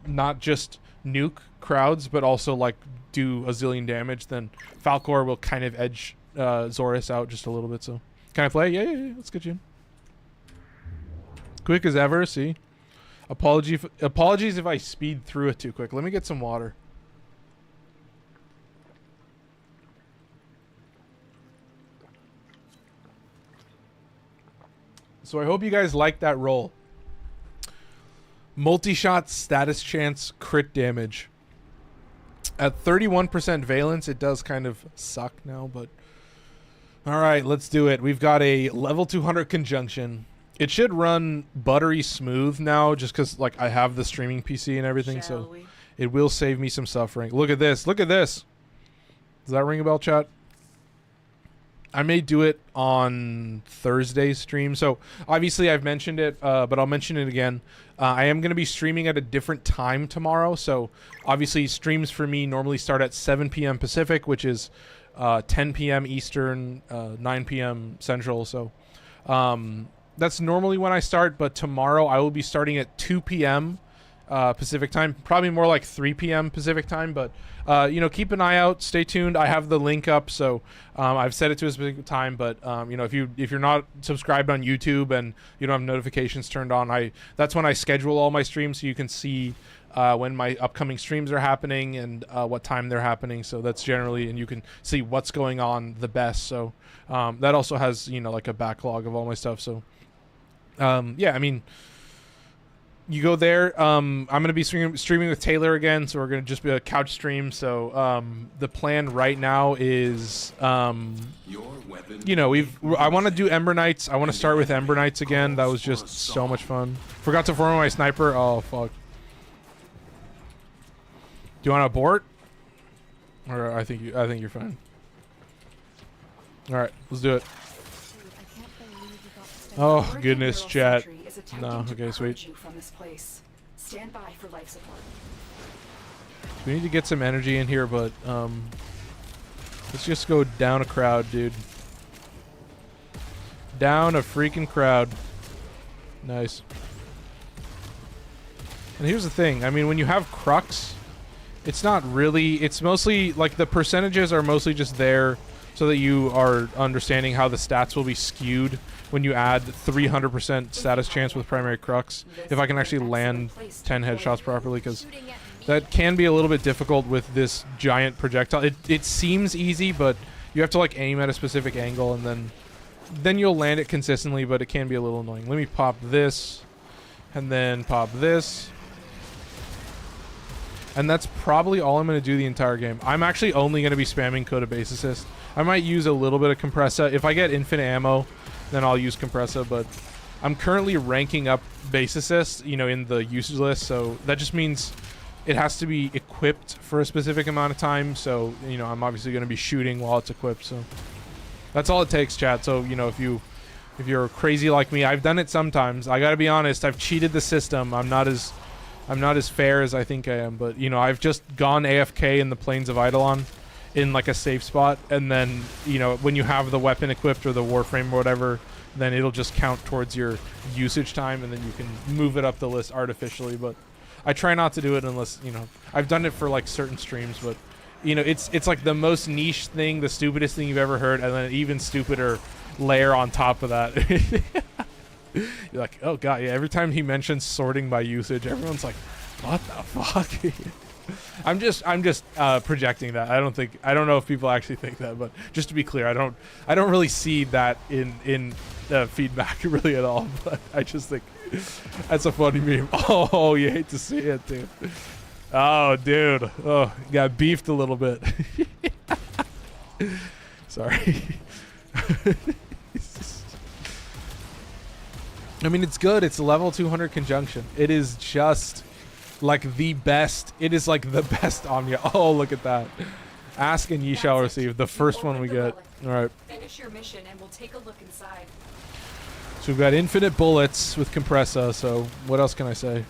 not just nuke crowds, but also like do a zillion damage, then Falcor will kind of edge Zorus out just a little bit. So can I play? Yeah. Let's get you in. Quick as ever. See, apologies if I speed through it too quick. Let me get some water. So I hope you guys like that roll. Multi-shot status chance crit damage. At 31% valence, it does kind of suck now, but... Alright, let's do it. We've got a level 200 conjunction. It should run buttery smooth now, just because like I have the streaming PC and everything, so it will save me some suffering. Look at this. Look at this. Does that ring a bell, chat? I may do it on Thursday's stream. So obviously I've mentioned it, but I'll mention it again. I am going to be streaming at a different time tomorrow. So obviously streams for me normally start at 7 p.m. Pacific, which is 10 p.m. Eastern, 9 p.m. Central. So that's normally when I start. But tomorrow I will be starting at 2 p.m. Pacific time, probably more like 3 p.m. Pacific time, but you know, keep an eye out, stay tuned. I have the link up, so I've set it to a specific time, but you know, if you're not subscribed on YouTube and you don't have notifications turned on, that's when I schedule all my streams, so you can see when my upcoming streams are happening and what time they're happening. So that's generally, and you can see what's going on the best. So that also has, you know, like a backlog of all my stuff. So yeah, I mean, you go there. I'm gonna be streaming with Taylor again, so we're gonna just be a couch stream. So the plan right now is you know, I want to do Ember Knights. I want to start with Ember Knights again. That was just so much fun. Forgot to form my sniper. Oh fuck. Do you want to abort? Or I think you're fine. All right, let's do it. Oh goodness, chat. No, okay, sweet. Stand by for life support. We need to get some energy in here, but let's just go down a crowd, dude. Down a freaking crowd. Nice. And here's the thing. I mean, when you have Crux, it's not really... It's mostly... Like, the percentages are mostly just there so that you are understanding how the stats will be skewed when you add 300% status chance with primary Crux. If I can actually land 10 headshots properly, because that can be a little bit difficult with this giant projectile. It seems easy, but you have to, like, aim at a specific angle, and then you'll land it consistently, but it can be a little annoying. Let me pop this, and then pop this. And that's probably all I'm going to do the entire game. I'm actually only going to be spamming Coda Bassocyst. I might use a little bit of Kompressa. If I get infinite ammo, then I'll use Kompressa, but I'm currently ranking up Bassocyst, you know, in the usage list, so that just means it has to be equipped for a specific amount of time, so, you know, I'm obviously going to be shooting while it's equipped, so... That's all it takes, chat. So, you know, if you're crazy like me, I've done it sometimes. I gotta be honest, I've cheated the system. I'm not as fair as I think I am, but, you know, I've just gone AFK in the Plains of Eidolon in, like, a safe spot, and then, you know, when you have the weapon equipped or the Warframe or whatever, then it'll just count towards your usage time, and then you can move it up the list artificially, but I try not to do it unless, you know, I've done it for, like, certain streams, but... You know, it's like the most niche thing, the stupidest thing you've ever heard, and then an even stupider layer on top of that. You're like, oh god, yeah, every time he mentions sorting by usage, everyone's like, what the fuck? I'm just projecting that. I don't know if people actually think that, but just to be clear, I don't really see that in feedback really at all, but I just think that's a funny meme. Oh, you hate to see it, dude. Oh, dude. Oh, got beefed a little bit. Sorry. I mean, it's good. It's a level 200 conjunction. It is just like the best. It is like the best Anya. Oh, look at that. Ask and ye shall receive. The first one we get. All right. Finish your mission and we'll take a look inside. So we've got infinite bullets with Kompressa. So what else can I say?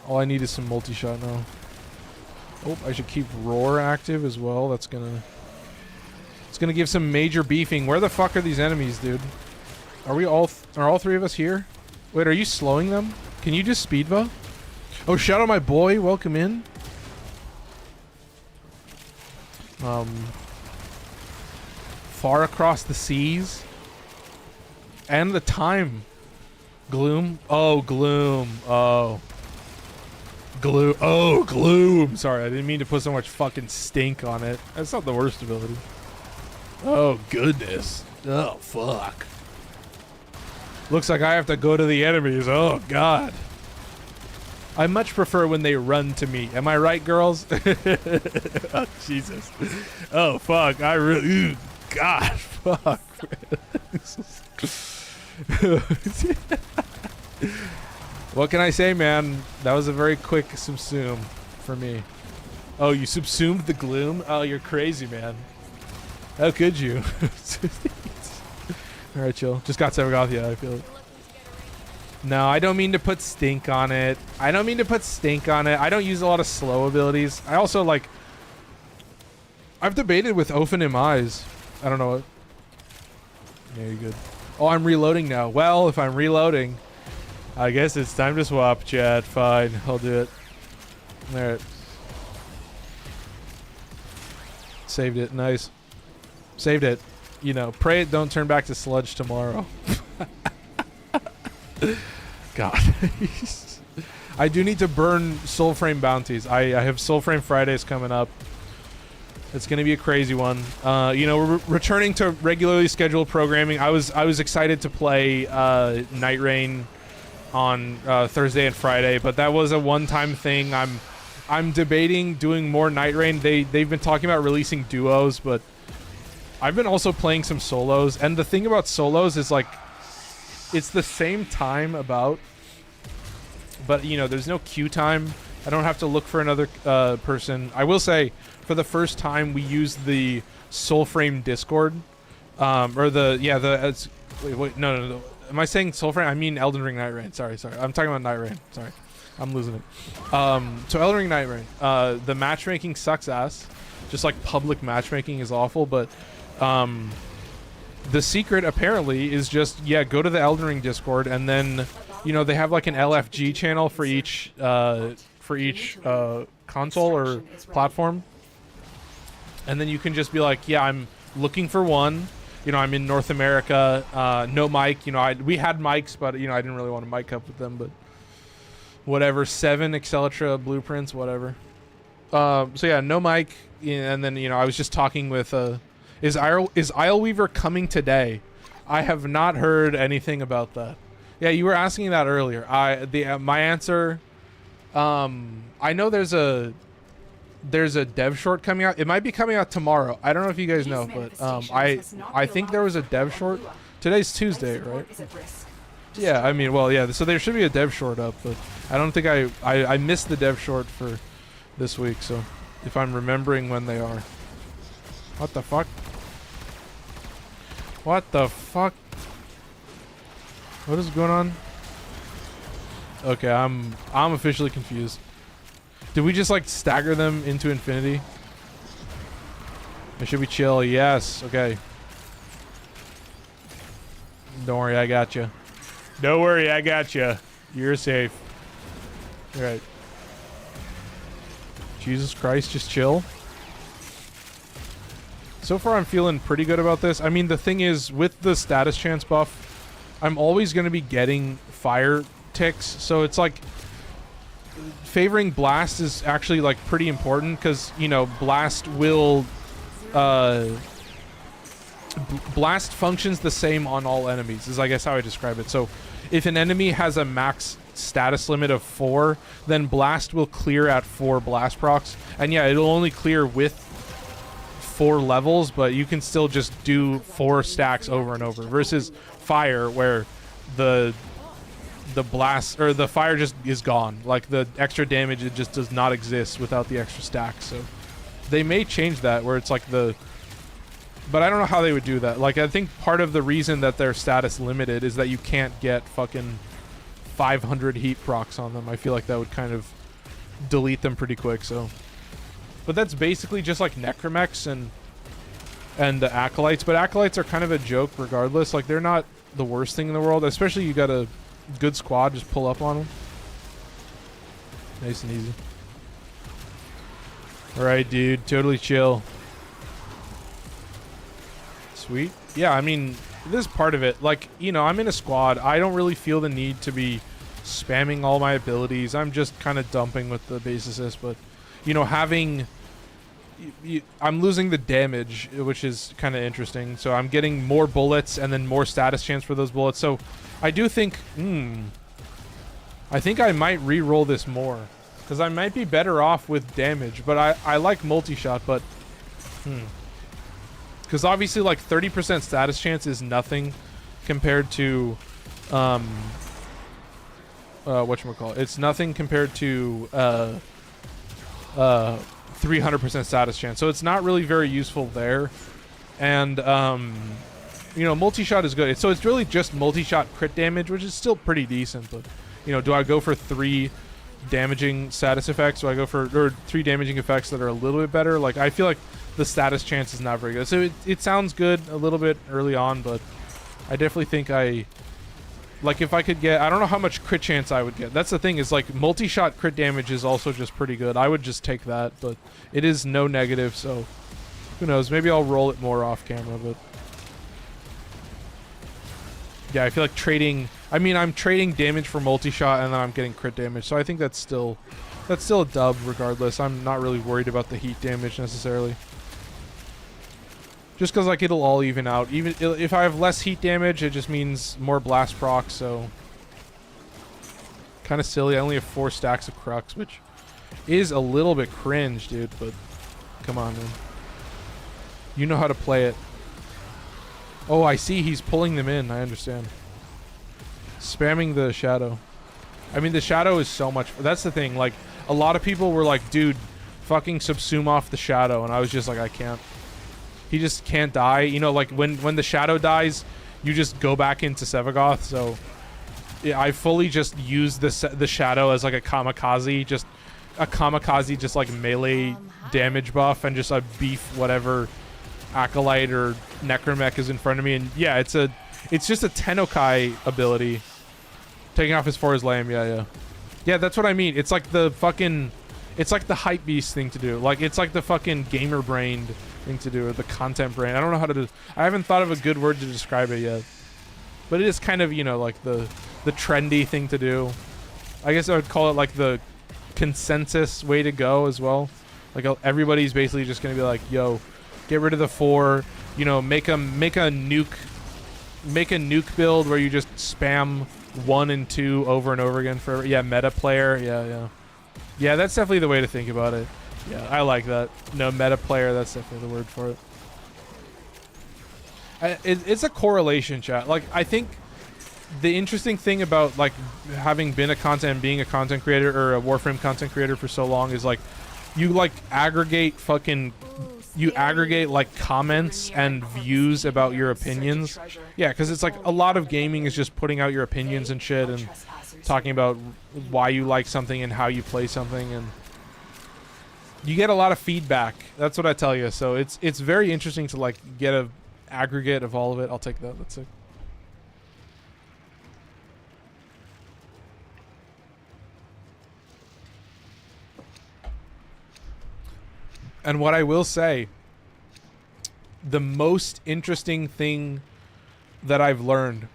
All I need is some multi-shot now. Oh, I should keep Roar active as well. It's gonna give some major beefing. Where the fuck are these enemies, dude? Are all three of us here? Wait, are you slowing them? Can you just speedbo? Oh, Shadow, my boy, welcome in. Far across the seas. And the time. Gloom. Oh, Gloom. Oh. Gloom. Oh, Gloom. Sorry, I didn't mean to put so much fucking stink on it. That's not the worst ability. Oh, goodness. Oh, fuck. Looks like I have to go to the enemies. Oh, God. I much prefer when they run to me. Am I right, girls? Oh, Jesus. Oh, fuck. I really... Ooh, God, fuck. What can I say, man? That was a very quick subsume for me. Oh, you subsumed the gloom? Oh, you're crazy, man. How could you? Alright, chill. Just got Sevagothia, I feel it. No, I don't mean to put stink on it. I don't use a lot of slow abilities. I also, like... I've debated with Ophanim Eyes. I don't know what... Yeah, you're good. Oh, I'm reloading now. Well, if I'm reloading... I guess it's time to swap, chat. Fine, I'll do it. Alright. Saved it. Nice. Saved it. You know, pray it don't turn back to sludge tomorrow. God. I do need to burn Soulframe bounties. I have Soulframe Fridays coming up. It's going to be a crazy one. You know, we're returning to regularly scheduled programming. I was excited to play Night Rain on Thursday and Friday, but that was a one-time thing. I'm debating doing more Night Rain. They've been talking about releasing duos, but I've been also playing some solos, and the thing about solos is like it's the same time about, but you know, there's no queue time. I don't have to look for another person. I will say, for the first time, we used the Soulframe Discord, or wait, no. Am I saying Soulframe? I mean Elden Ring Night Rain. Sorry. I'm talking about Night Rain. Sorry, I'm losing it. So Elden Ring Night Rain. The matchmaking sucks ass. Just like public matchmaking is awful, but the secret apparently is just go to the Elden Ring Discord, and then you know they have like an LFG channel for each console or platform, and then you can just be like, yeah, I'm looking for one. You know, I'm in North America, no mic. You know, we had mics, but you know, I didn't really want to mic up with them. But whatever, 7 Accelitra blueprints, whatever. So yeah, no mic, and then you know, I was just talking with. Is Isleweaver coming today? I have not heard anything about that. Yeah, you were asking that earlier. My answer. I know there's a dev short coming out. It might be coming out tomorrow. I don't know if you guys know, but I think there was a dev short. Today's Tuesday, right? Yeah, I mean, well, yeah. So there should be a dev short up, but I don't think I missed the dev short for this week. So if I'm remembering when they are. What the fuck? What the fuck? What is going on? Okay, I'm officially confused. Did we just like stagger them into infinity? It should be chill. Yes. Okay. Don't worry, I got you. Don't worry, I got you. You're safe. All right. Jesus Christ, just chill. So far, I'm feeling pretty good about this. I mean, the thing is, with the status chance buff, I'm always going to be getting fire ticks. So it's like favoring blast is actually like pretty important because, you know, blast will blast functions the same on all enemies is I guess how I describe it. So if an enemy has a max status limit of 4, then blast will clear at 4 blast procs, and yeah, it'll only clear with 4 levels, but you can still just do 4 stacks over and over versus fire where the blast or the fire just is gone. Like the extra damage, it just does not exist without the extra stack. So they may change that where it's like but I don't know how they would do that. Like I think part of the reason that they're status limited is that you can't get fucking 500 heat procs on them. I feel like that would kind of delete them pretty quick. So, but that's basically just like necromechs and the acolytes. But acolytes are kind of a joke regardless. Like they're not the worst thing in the world, especially you got a good squad, just pull up on them. Nice and easy. Alright, dude. Totally chill. Sweet. Yeah, I mean, this is part of it. Like, you know, I'm in a squad. I don't really feel the need to be spamming all my abilities. I'm just kind of dumping with the Bassocyst, but, you know, having... I'm losing the damage, which is kind of interesting. So I'm getting more bullets and then more status chance for those bullets. So I do think, I think I might re-roll this more because I might be better off with damage. But I like multi-shot, but because obviously like 30% status chance is nothing compared to whatchamacallit. It's nothing compared to 300% status chance, so it's not really very useful there. And you know, multi-shot is good. So it's really just multi-shot crit damage, which is still pretty decent. But you know, do I go for 3 damaging status effects? Do I go for 3 damaging effects that are a little bit better? Like I feel like the status chance is not very good. So it sounds good a little bit early on, but I definitely think like if I could get, I don't know how much crit chance I would get. That's the thing, is like multi-shot crit damage is also just pretty good. I would just take that, but it is no negative, so who knows? Maybe I'll roll it more off camera, but yeah, I feel like trading, I mean, I'm trading damage for multi-shot and then I'm getting crit damage, so I think that's still a dub regardless. I'm not really worried about the heat damage necessarily. Just because like it'll all even out. Even if I have less heat damage, it just means more blast proc. So Kind of silly. I only have 4 stacks of Crux, which is a little bit cringe, dude, but come on, man. You know how to play it. Oh, I see. He's pulling them in. I understand. Spamming the shadow. I mean, the shadow is so much. That's the thing. Like, a lot of people were like, dude, fucking subsume off the shadow. And I was just like, I can't. He just can't die. You know, like, when the shadow dies, you just go back into Sevagoth. So, yeah, I fully just use the shadow as, like, a kamikaze. Just a kamikaze, just, like, melee damage buff. And just a beef whatever Acolyte or Necromech is in front of me. And, yeah, it's just a Tennokai ability. Taking off his For's Lame, yeah. Yeah, that's what I mean. It's like the fucking... It's like the hype beast thing to do. Like, it's like the fucking gamer-brained thing to do, or the content brain. I don't know how to do... I haven't thought of a good word to describe it yet. But it is kind of, you know, like the trendy thing to do. I guess I would call it like the consensus way to go as well. Like, everybody's basically just going to be like, yo, get rid of the 4, you know, make a nuke build where you just spam 1 and 2 over and over again for, yeah, meta player. Yeah, that's definitely the way to think about it. Yeah, I like that. No, meta player, that's definitely the word for it. It's a correlation, chat. Like, I think the interesting thing about, like, having been being a content creator or a Warframe content creator for so long is, like, you, like, aggregate like comments and views about your opinions. Yeah, because it's like a lot of gaming is just putting out your opinions and shit and talking about why you like something and how you play something, and you get a lot of feedback. That's what I tell you. So it's very interesting to, like, get a aggregate of all of it. I'll take that. That's it. And what I will say, the most interesting thing that I've learned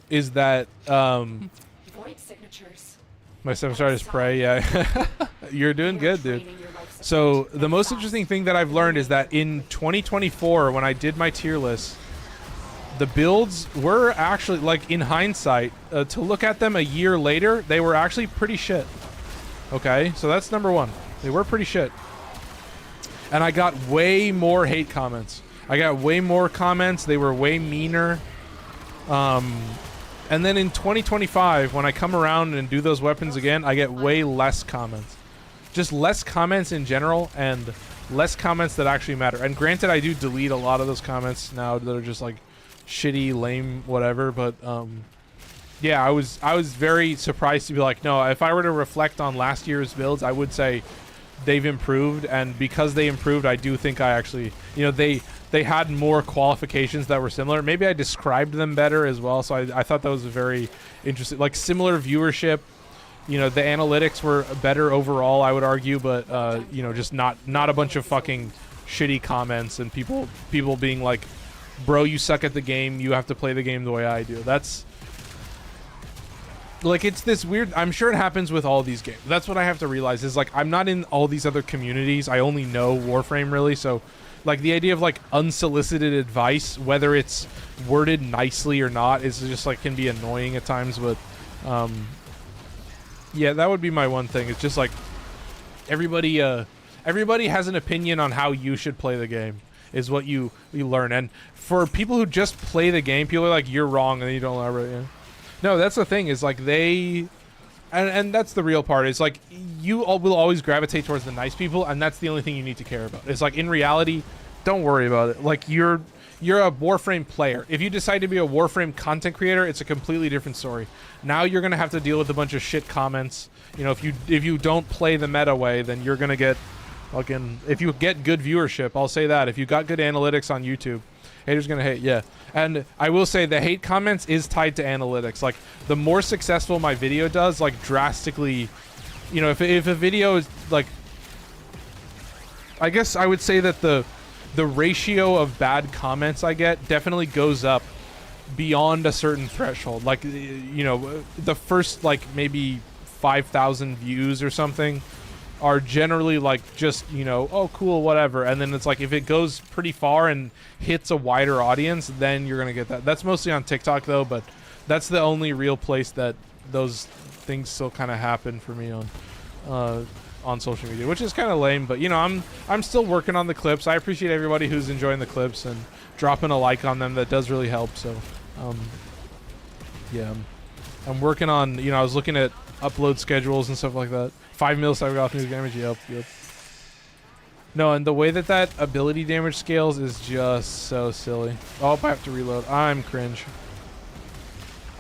is that Void signatures. My 7-star is Prey, yeah. You're doing good, dude. So the most interesting thing that I've learned is that in 2024, when I did my tier list, the builds were actually, like, in hindsight, to look at them a year later, they were actually pretty shit. Okay, so that's number 1. They were pretty shit. And I got way more hate comments. I got way more comments. They were way meaner. And then in 2025, when I come around and do those weapons again, I get way less comments. Just less comments in general, and less comments that actually matter. And granted, I do delete a lot of those comments now that are just, like, shitty, lame, whatever. But yeah, I was very surprised to be like, no, if I were to reflect on last year's builds, I would say they've improved. And because they improved, I do think I actually, you know, they had more qualifications that were similar. Maybe I described them better as well. So I thought that was a very interesting, like, similar viewership. You know, the analytics were better overall, I would argue, but you know, just not a bunch of fucking shitty comments and people being like, bro, you suck at the game, you have to play the game the way I do. That's like, it's this weird, I'm sure it happens with all these games. That's what I have to realize is, like, I'm not in all these other communities. I only know Warframe, really. So, like, the idea of, like, unsolicited advice, whether it's worded nicely or not, is just, like, can be annoying at times. But yeah, that would be my one thing. It's just like everybody has an opinion on how you should play the game, is what you learn. And for people who just play the game, people are like, you're wrong, and then you don't ever, you know? No, that's the thing, is like and that's the real part, is like you will always gravitate towards the nice people, and that's the only thing you need to care about. It's like, in reality, don't worry about it. Like, you're a Warframe player. If you decide to be a Warframe content creator, it's a completely different story. Now you're gonna have to deal with a bunch of shit comments. You know, if you don't play the meta way, then you're gonna get fucking, if you get good viewership, I'll say that. If you got good analytics on YouTube, haters gonna hate, yeah. And I will say the hate comments is tied to analytics. Like, the more successful my video does, like, drastically, you know, if a video is like, I guess I would say that the ratio of bad comments I get definitely goes up beyond a certain threshold. Like, you know, the first, like, maybe 5,000 views or something are generally, like, just, you know, oh, cool, whatever. And then it's like, if it goes pretty far and hits a wider audience, then you're gonna get that. That's mostly on TikTok, though, but That's the only real place that those things still kind of happen for me on social media, which is kind of lame. But you know, I'm still working on the clips. I appreciate everybody who's enjoying the clips and dropping a like on them. That does really help. So yeah, I'm working on, you know, I was looking at upload schedules and stuff like that. 5 mil cyber off news damage. Yep. No, and the way that that ability damage scales is just so silly. Oh, I have to reload. I'm cringe.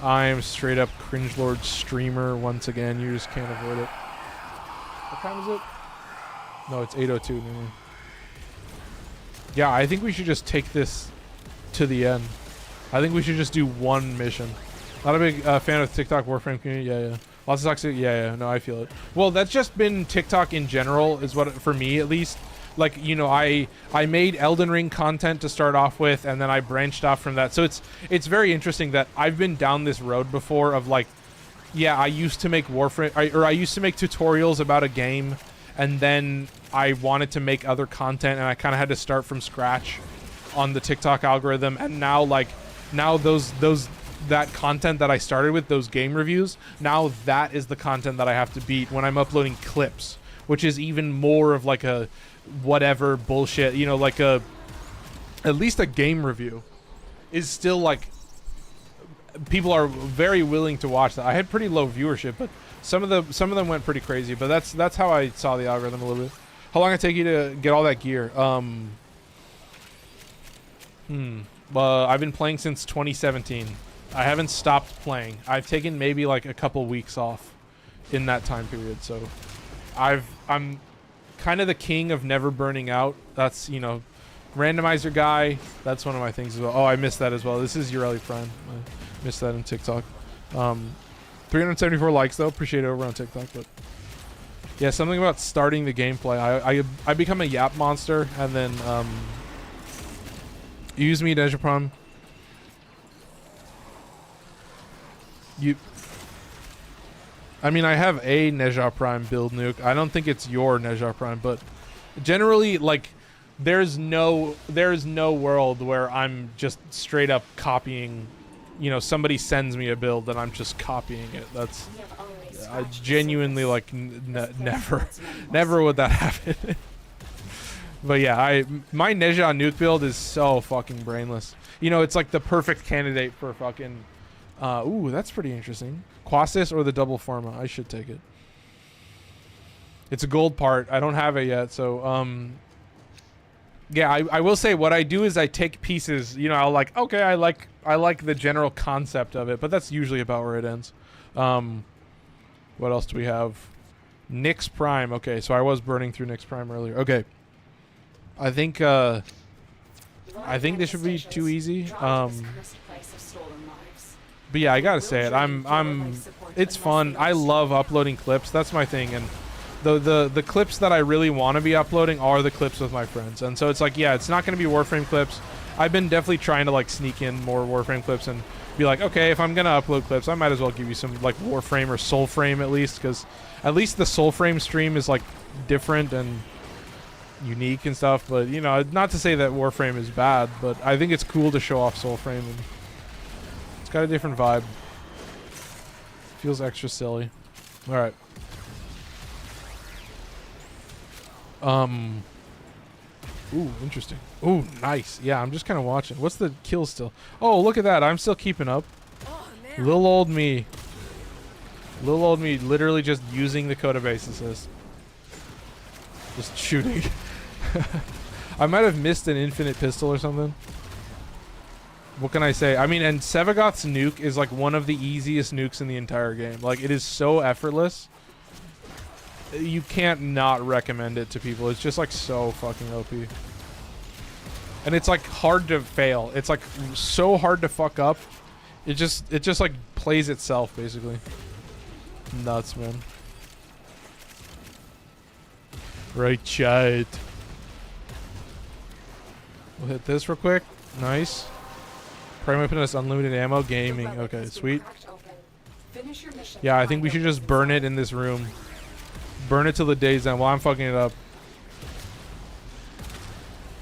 I'm straight up cringe lord streamer once again. You just can't avoid it. What time is it? No, it's 8:02. Yeah, I think we should just take this to the end. I think we should just do one mission. Not a big fan of TikTok WARFRAME community. Yeah. Lots of toxic. Yeah. No, I feel it. Well, that's just been TikTok in general, is what, for me at least. Like, you know, I made Elden Ring content to start off with, and then I branched off from that. So it's very interesting that I've been down this road before of like, yeah, I used to make Warframe, or I used to make tutorials about a game, and then I wanted to make other content, and I kind of had to start from scratch on the TikTok algorithm. And now, like, that content that I started with, those game reviews, now that is the content that I have to beat when I'm uploading clips, which is even more of like a whatever bullshit, you know, like at least a game review is still like, people are very willing to watch that. I had pretty low viewership, but some of them went pretty crazy. But that's how I saw the algorithm a little bit. How long did it take you to get all that gear? I've been playing since 2017. I haven't stopped playing. I've taken maybe like a couple weeks off in that time period. So I'm kind of the king of never burning out. That's, you know, randomizer guy. That's one of my things as well. Oh, I missed that as well. This is Yareli Prime. I missed that in TikTok. 374 likes though. Appreciate it over on TikTok. But yeah, something about starting the gameplay. I become a yap monster, and then use me, Deja Prime. I mean, I have a Neja Prime build nuke. I don't think it's your Neja Prime, but generally, like, there's no world where I'm just straight up copying. You know, somebody sends me a build and I'm just copying it. That's I genuinely like never would that happen. But yeah, my Neja nuke build is so fucking brainless. You know, it's like the perfect candidate for fucking. Ooh, that's pretty interesting. Quastis or the double Pharma? I should take it. It's a gold part. I don't have it yet, so yeah, I will say what I do is I take pieces. You know, I'll like, okay, I like the general concept of it, but that's usually about where it ends. What else do we have? Nyx Prime. Okay, so I was burning through Nyx Prime earlier. Okay, I think this should be too easy. But yeah, I gotta say it. It's fun. I love uploading clips. That's my thing. And the clips that I really want to be uploading are the clips with my friends. And so it's like, yeah, it's not going to be Warframe clips. I've been definitely trying to like sneak in more Warframe clips and be like, okay, if I'm going to upload clips, I might as well give you some like Warframe or Soulframe at least, because at least the Soulframe stream is like different and unique and stuff. But you know, not to say that Warframe is bad, but I think it's cool to show off Soulframe, and it's got a different vibe. Feels extra silly. All right. Ooh, interesting. Ooh, nice. Yeah, I'm just kind of watching. What's the kill still? Oh, look at that. I'm still keeping up. Oh, Little old me. Little old me literally just using the Coda Bassocyst. Just shooting. I might have missed an infinite pistol or something. What can I say? I mean, and Sevagoth's nuke is like one of the easiest nukes in the entire game. Like, it is so effortless. You can't not recommend it to people. It's just like so fucking OP. And it's like hard to fail. It's like so hard to fuck up. It just like plays itself basically. Nuts, man. Right, chat. We'll hit this real quick. Nice. Prime weapon has unlimited ammo. Gaming. Okay, sweet. Yeah, I think we should just burn it in this room. Burn it till the day's end while I'm fucking it up.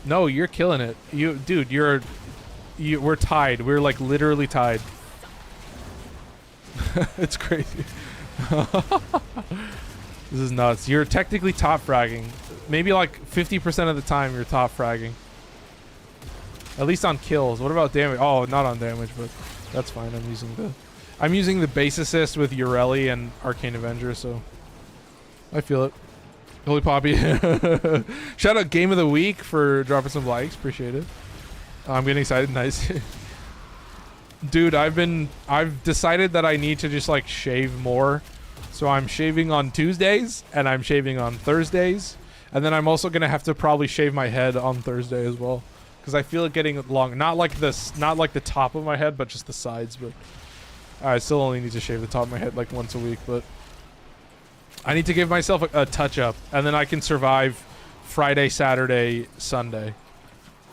No, you're killing it. Dude, we're tied. We're like literally tied. It's crazy. This is nuts. You're technically top fragging. Maybe like 50% of the time you're top fragging. At least on kills. What about damage? Oh, not on damage, but that's fine. I'm using the Bassocyst with Yareli and Arcane Avenger, so I feel it. Holy Poppy. Shout out Game of the Week for dropping some likes. Appreciate it. I'm getting excited. Nice. Dude, I've decided that I need to just like shave more. So I'm shaving on Tuesdays and I'm shaving on Thursdays. And then I'm also going to have to probably shave my head on Thursday as well. Because I feel it getting long. Not like the top of my head, but just the sides. But I still only need to shave the top of my head like once a week. But I need to give myself a touch up. And then I can survive Friday, Saturday, Sunday.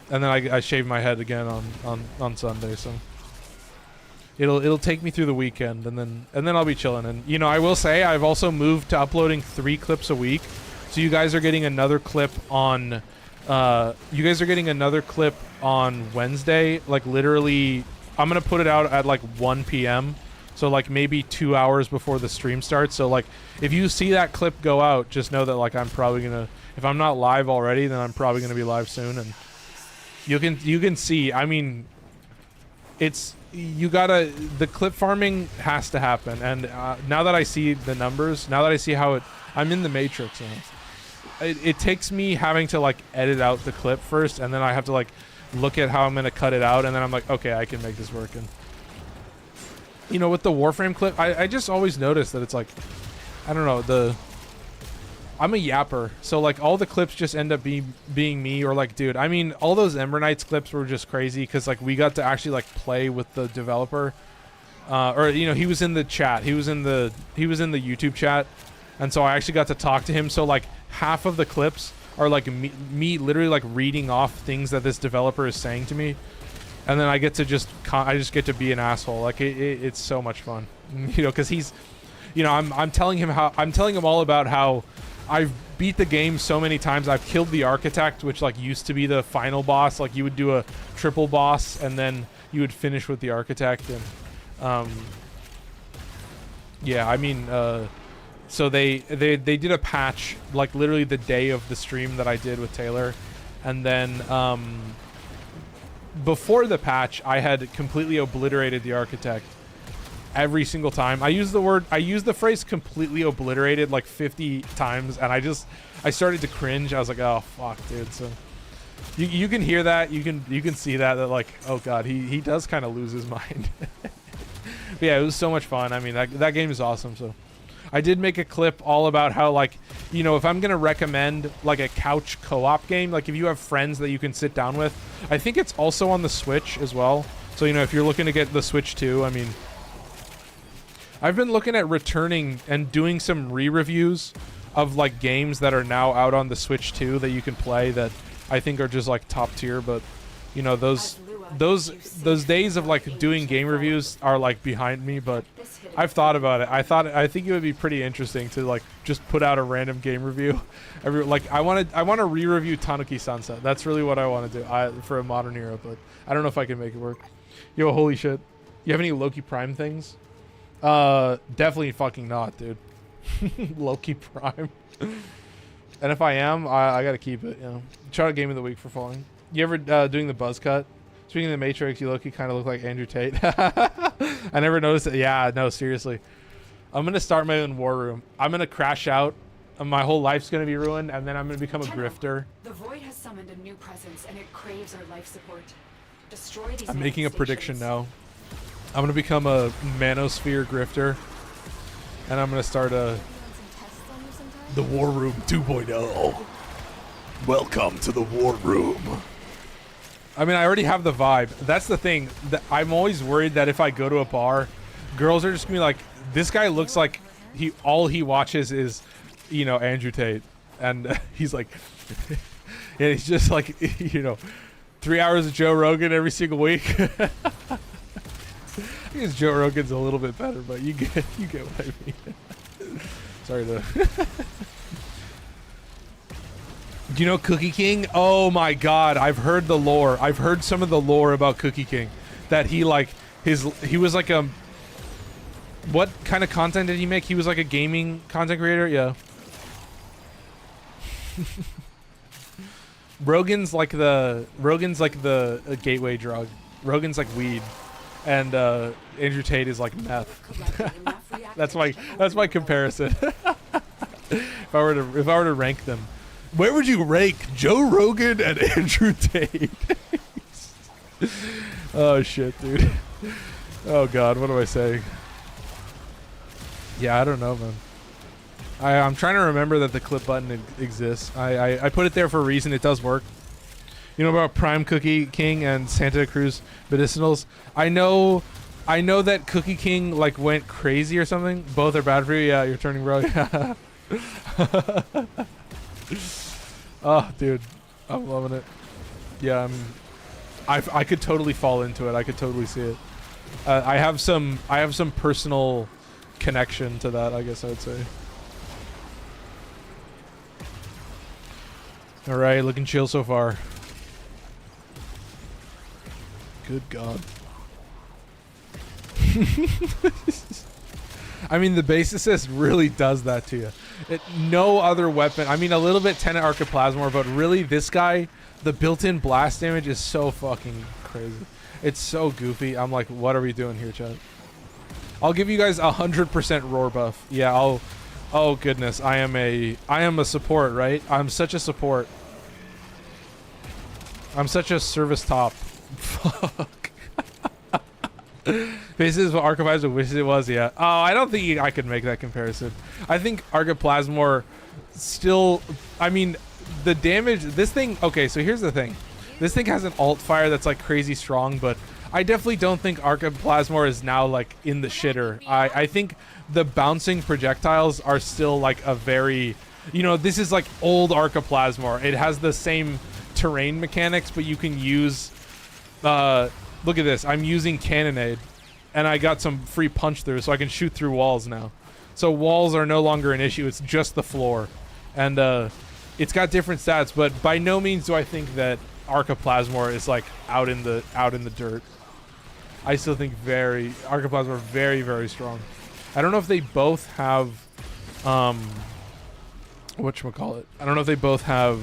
And then I shave my head again on Sunday. So it'll take me through the weekend. And then I'll be chilling. And, you know, I will say I've also moved to uploading 3 clips a week. So you guys are getting another clip on... Wednesday. Like literally, I'm gonna put it out at like 1 p.m. So like maybe 2 hours before the stream starts. So like if you see that clip go out, just know that like I'm probably gonna, if I'm not live already, then I'm probably gonna be live soon. And you can see, I mean, the clip farming has to happen. And now that I see the numbers, now that I see how I'm in the matrix now. It takes me having to like edit out the clip first, and then I have to like look at how I'm gonna cut it out, and then I'm like, okay, I can make this work. And you know, with the Warframe clip, I just always notice that it's like, I don't know, I'm a yapper, so like all the clips just end up being me, or like, dude, I mean, all those Ember Knights clips were just crazy because like we got to actually like play with the developer, or you know, he was in the chat, he was in the YouTube chat, and so I actually got to talk to him. So like half of the clips are like me literally like reading off things that this developer is saying to me, and then I get to I just get to be an asshole. Like it's so much fun, you know, because he's, you know, I'm telling him all about how I've beat the game so many times. I've killed the architect, which like used to be the final boss. Like you would do a triple boss and then you would finish with the architect. And yeah, I mean, so they did a patch like literally the day of the stream that I did with Taylor, and then before the patch I had completely obliterated the architect every single time. I used the phrase completely obliterated like 50 times, and I started to cringe. I was like, oh fuck, dude. So you can hear that, you can see that like, oh god, he does kind of lose his mind. But yeah, it was so much fun. I mean, that game is awesome. So I did make a clip all about how, like, you know, if I'm gonna recommend like a couch co-op game, like if you have friends that you can sit down with, I think it's also on the Switch as well. So, you know, if you're looking to get the Switch too, I mean, I've been looking at returning and doing some re-reviews of like games that are now out on the Switch 2 that you can play that I think are just like top tier. But you know, those days of like doing game reviews are like behind me, but I've thought about it. I think it would be pretty interesting to like just put out a random game review. I want to re-review Tanuki Sunset. That's really what I want to do for a modern era, but I don't know if I can make it work. Yo, holy shit. You have any Loki Prime things? Definitely fucking not, dude. Loki Prime. And if I am, I gotta keep it, you know. Shout out Game of the Week for falling. You ever doing the buzz cut? Speaking of the Matrix, you Loki kind of look like Andrew Tate. I never noticed it. Yeah, no, seriously. I'm gonna start my own war room. I'm gonna crash out. My whole life's gonna be ruined, and then I'm gonna become a grifter. The void has summoned a new presence, and it craves our life support. Destroy these. I'm making a prediction now. I'm gonna become a manosphere grifter, and I'm gonna start the War Room 2.0. Welcome to the War Room. I mean, I already have the vibe. That's the thing. I'm always worried that if I go to a bar, girls are just gonna be like, "This guy looks like all he watches is, you know, Andrew Tate," and he's like, and he's just like, you know, 3 hours of Joe Rogan every single week. I guess Joe Rogan's a little bit better, but you get what I mean. Sorry to. Do you know Cookie King? Oh my god, I've heard the lore. I've heard some of the lore about Cookie King. That he like he was like What kind of content did he make? He was like a gaming content creator? Yeah. Rogan's like the gateway drug. Rogan's like weed, and Andrew Tate is like meth. that's my comparison. if I were to rank them, where would you rank Joe Rogan and Andrew Tate? Oh shit, dude. Oh god, what am I saying? Yeah, I don't know, man. I'm trying to remember that the clip button exists. I put it there for a reason. It does work. You know about Prime Cookie King and Santa Cruz Medicinals? I know that Cookie King like went crazy or something. Both are bad for you. Yeah, you're turning bro. Oh, dude, I'm loving it. Yeah, I could totally fall into it. I could totally see it. I have some personal connection to that, I guess I would say. All right, looking chill so far. Good God. I mean, the Bassocyst really does that to you. No other weapon. I mean, a little bit Tenet Archiplasmor, but really, this guy, the built-in blast damage is so fucking crazy. It's so goofy. I'm like, what are we doing here, chat? I'll give you guys 100% roar buff. Yeah, I'll. Oh goodness, I am a support, right? I'm such a support. I'm such a service top. Fuck. This is what Archiplasmor wishes it was, yeah. Oh, I don't think I could make that comparison. I think Archiplasmor still, I mean, the damage, this thing, okay, so here's the thing. This thing has an alt fire that's like crazy strong, but I definitely don't think Archiplasmor is now like in the shitter. I think the bouncing projectiles are still like a very, you know, this is like old Archiplasmor. It has the same terrain mechanics, but you can use, look at this. I'm using Cannonade, and I got some free punch through, so I can shoot through walls now. So walls are no longer an issue. It's just the floor, and it's got different stats. But by no means do I think that Archiplasmor is like out in the dirt. I still think Archiplasmor very, very strong. I don't know if they both have whatchamacallit. I don't know if they both have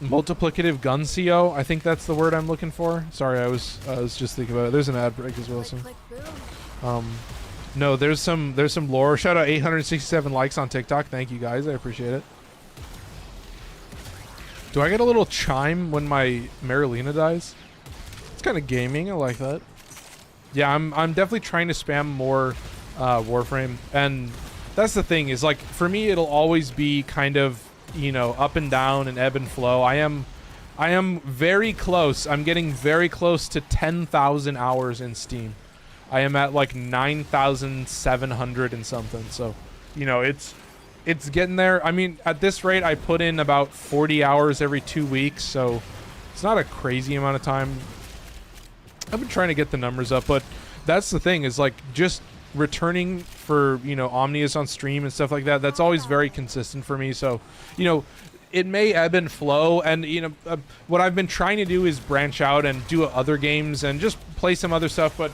multiplicative gun CO. I think that's the word I'm looking for. Sorry, I was just thinking about it. There's an ad break as well. So. No, there's some lore. Shout out 867 likes on TikTok. Thank you guys. I appreciate it. Do I get a little chime when my Marilena dies? It's kind of gaming. I like that. Yeah, I'm definitely trying to spam more Warframe, and that's the thing is like for me it'll always be kind of, you know, up and down and ebb and flow. I am very close. I'm getting very close to 10,000 hours in Steam. I am at like 9,700 and something. So, you know, it's getting there. I mean, at this rate, I put in about 40 hours every 2 weeks, so it's not a crazy amount of time. I've been trying to get the numbers up, but that's the thing is like just returning for, you know, Omnius on stream and stuff like that. That's always very consistent for me. So, you know, it may ebb and flow, and you know, what I've been trying to do is branch out and do other games and just play some other stuff, but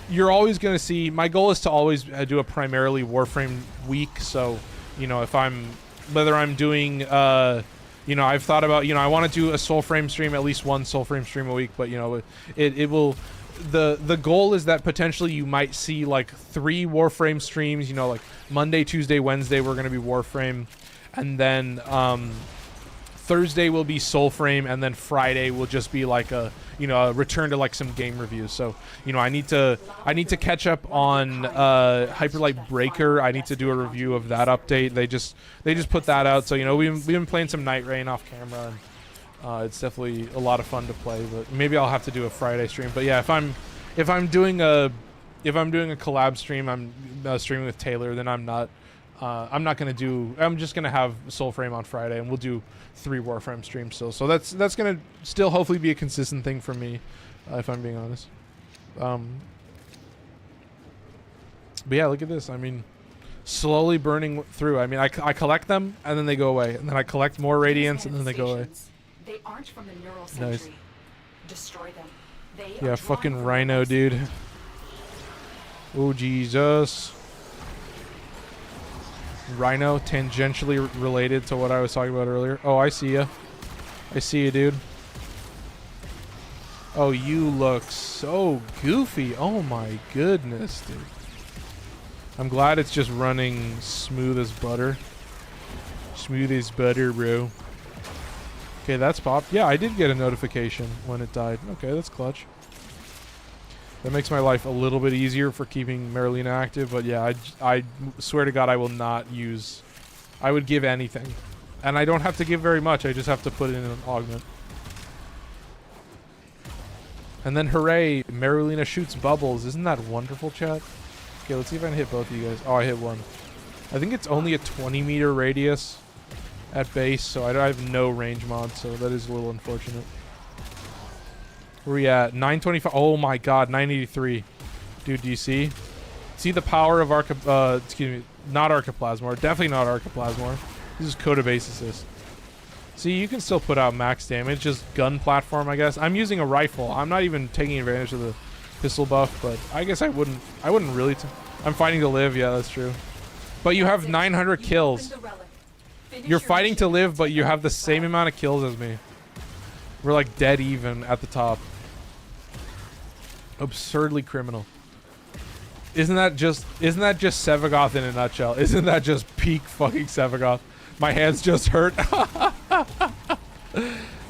you're always going to see, my goal is to always do a primarily Warframe week. So, you know, whether I'm doing, you know, I've thought about, you know, I want to do a Soulframe stream, at least one Soulframe stream a week, but you know, it will, the goal is that potentially you might see like 3 Warframe streams, you know, like Monday, Tuesday, Wednesday, we're going to be Warframe, and then, Thursday will be Soulframe, and then Friday will just be like a, you know, a return to like some game reviews. So, you know, I need to catch up on Hyperlight Breaker. I need to do a review of that update. They just put that out. So, you know, we've been playing some Night Rain off camera, and it's definitely a lot of fun to play. But maybe I'll have to do a Friday stream. But yeah, if I'm doing a collab stream, I'm streaming with Taylor, then I'm not gonna do. I'm just gonna have Soulframe on Friday, and we'll do 3 Warframe streams still. So that's gonna still hopefully be a consistent thing for me, if I'm being honest. But yeah, look at this. I mean, slowly burning through. I mean, I collect them and then they go away, and then I collect more radiance and then they go away. They aren't from the neural century. Nice. Destroy them. They Yeah, are fucking drawn from Rhino, the dude. Oh, Jesus. Rhino, tangentially related to what I was talking about earlier. Oh, I see ya. I see you, dude. Oh, you look so goofy. Oh my goodness, dude. I'm glad it's just running smooth as butter. Smooth as butter, bro. Okay, that's popped. Yeah, I did get a notification when it died. Okay, that's clutch. That makes my life a little bit easier for keeping Marlena active, but yeah, I swear to God I will not use... I would give anything. And I don't have to give very much, I just have to put in an augment. And then hooray, Marlena shoots bubbles. Isn't that wonderful, chat? Okay, let's see if I can hit both of you guys. Oh, I hit one. I think it's only a 20-meter radius at base, so I have no range mod, so that is a little unfortunate. Where we at? 925. Oh my god, 983. Dude, do you see? See the power of excuse me, not Archiplasmor. Definitely not Archiplasmor. This is Coda Bassocyst. See, you can still put out max damage, just gun platform, I guess. I'm using a rifle. I'm not even taking advantage of the pistol buff, but I guess I wouldn't really. I'm fighting to live, yeah, that's true. But you have 900 kills. You're fighting to live, but you have the same amount of kills as me. We're like dead even at the top. Absurdly criminal. Isn't that just Sevagoth in a nutshell? Isn't that just peak fucking Sevagoth? My hands just hurt.